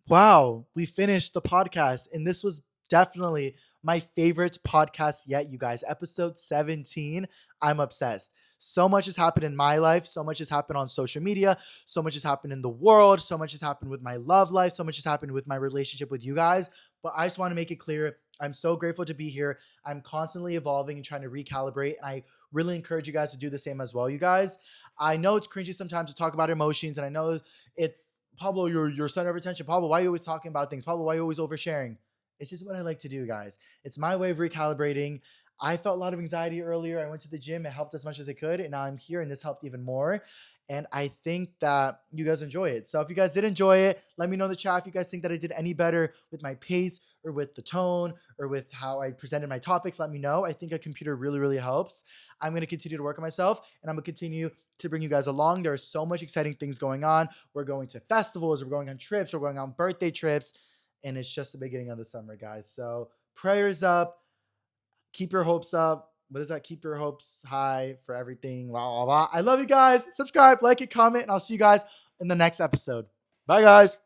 Wow, we finished the podcast, and this was definitely my favorite podcast yet, you guys. Episode 17. I'm obsessed. So much has happened in my life. So much has happened on social media. So much has happened in the world. So much has happened with my love life. So much has happened with my relationship with you guys. But I just want to make it clear I'm so grateful to be here. I'm constantly evolving and trying to recalibrate. And I really encourage you guys to do the same as well, you guys. I know it's cringy sometimes to talk about emotions. And I know it's Pablo, your center of attention. Pablo, why are you always talking about things? Pablo, why are you always oversharing? It's just what I like to do, guys. It's my way of recalibrating. I felt a lot of anxiety earlier. I went to the gym. It helped as much as it could. And now I'm here and this helped even more. And I think that you guys enjoy it. So if you guys did enjoy it, let me know in the chat if you guys think that I did any better with my pace or with the tone or with how I presented my topics. Let me know. I think a computer really, really helps. I'm going to continue to work on myself and I'm going to continue to bring you guys along. There's so much exciting things going on. We're going to festivals. We're going on trips. We're going on birthday trips. And it's just the beginning of the summer, guys. So prayers up. Keep your hopes up. What is that? Keep your hopes high for everything. Blah, blah, blah. I love you guys. Subscribe, like it, comment, and I'll see you guys in the next episode. Bye, guys.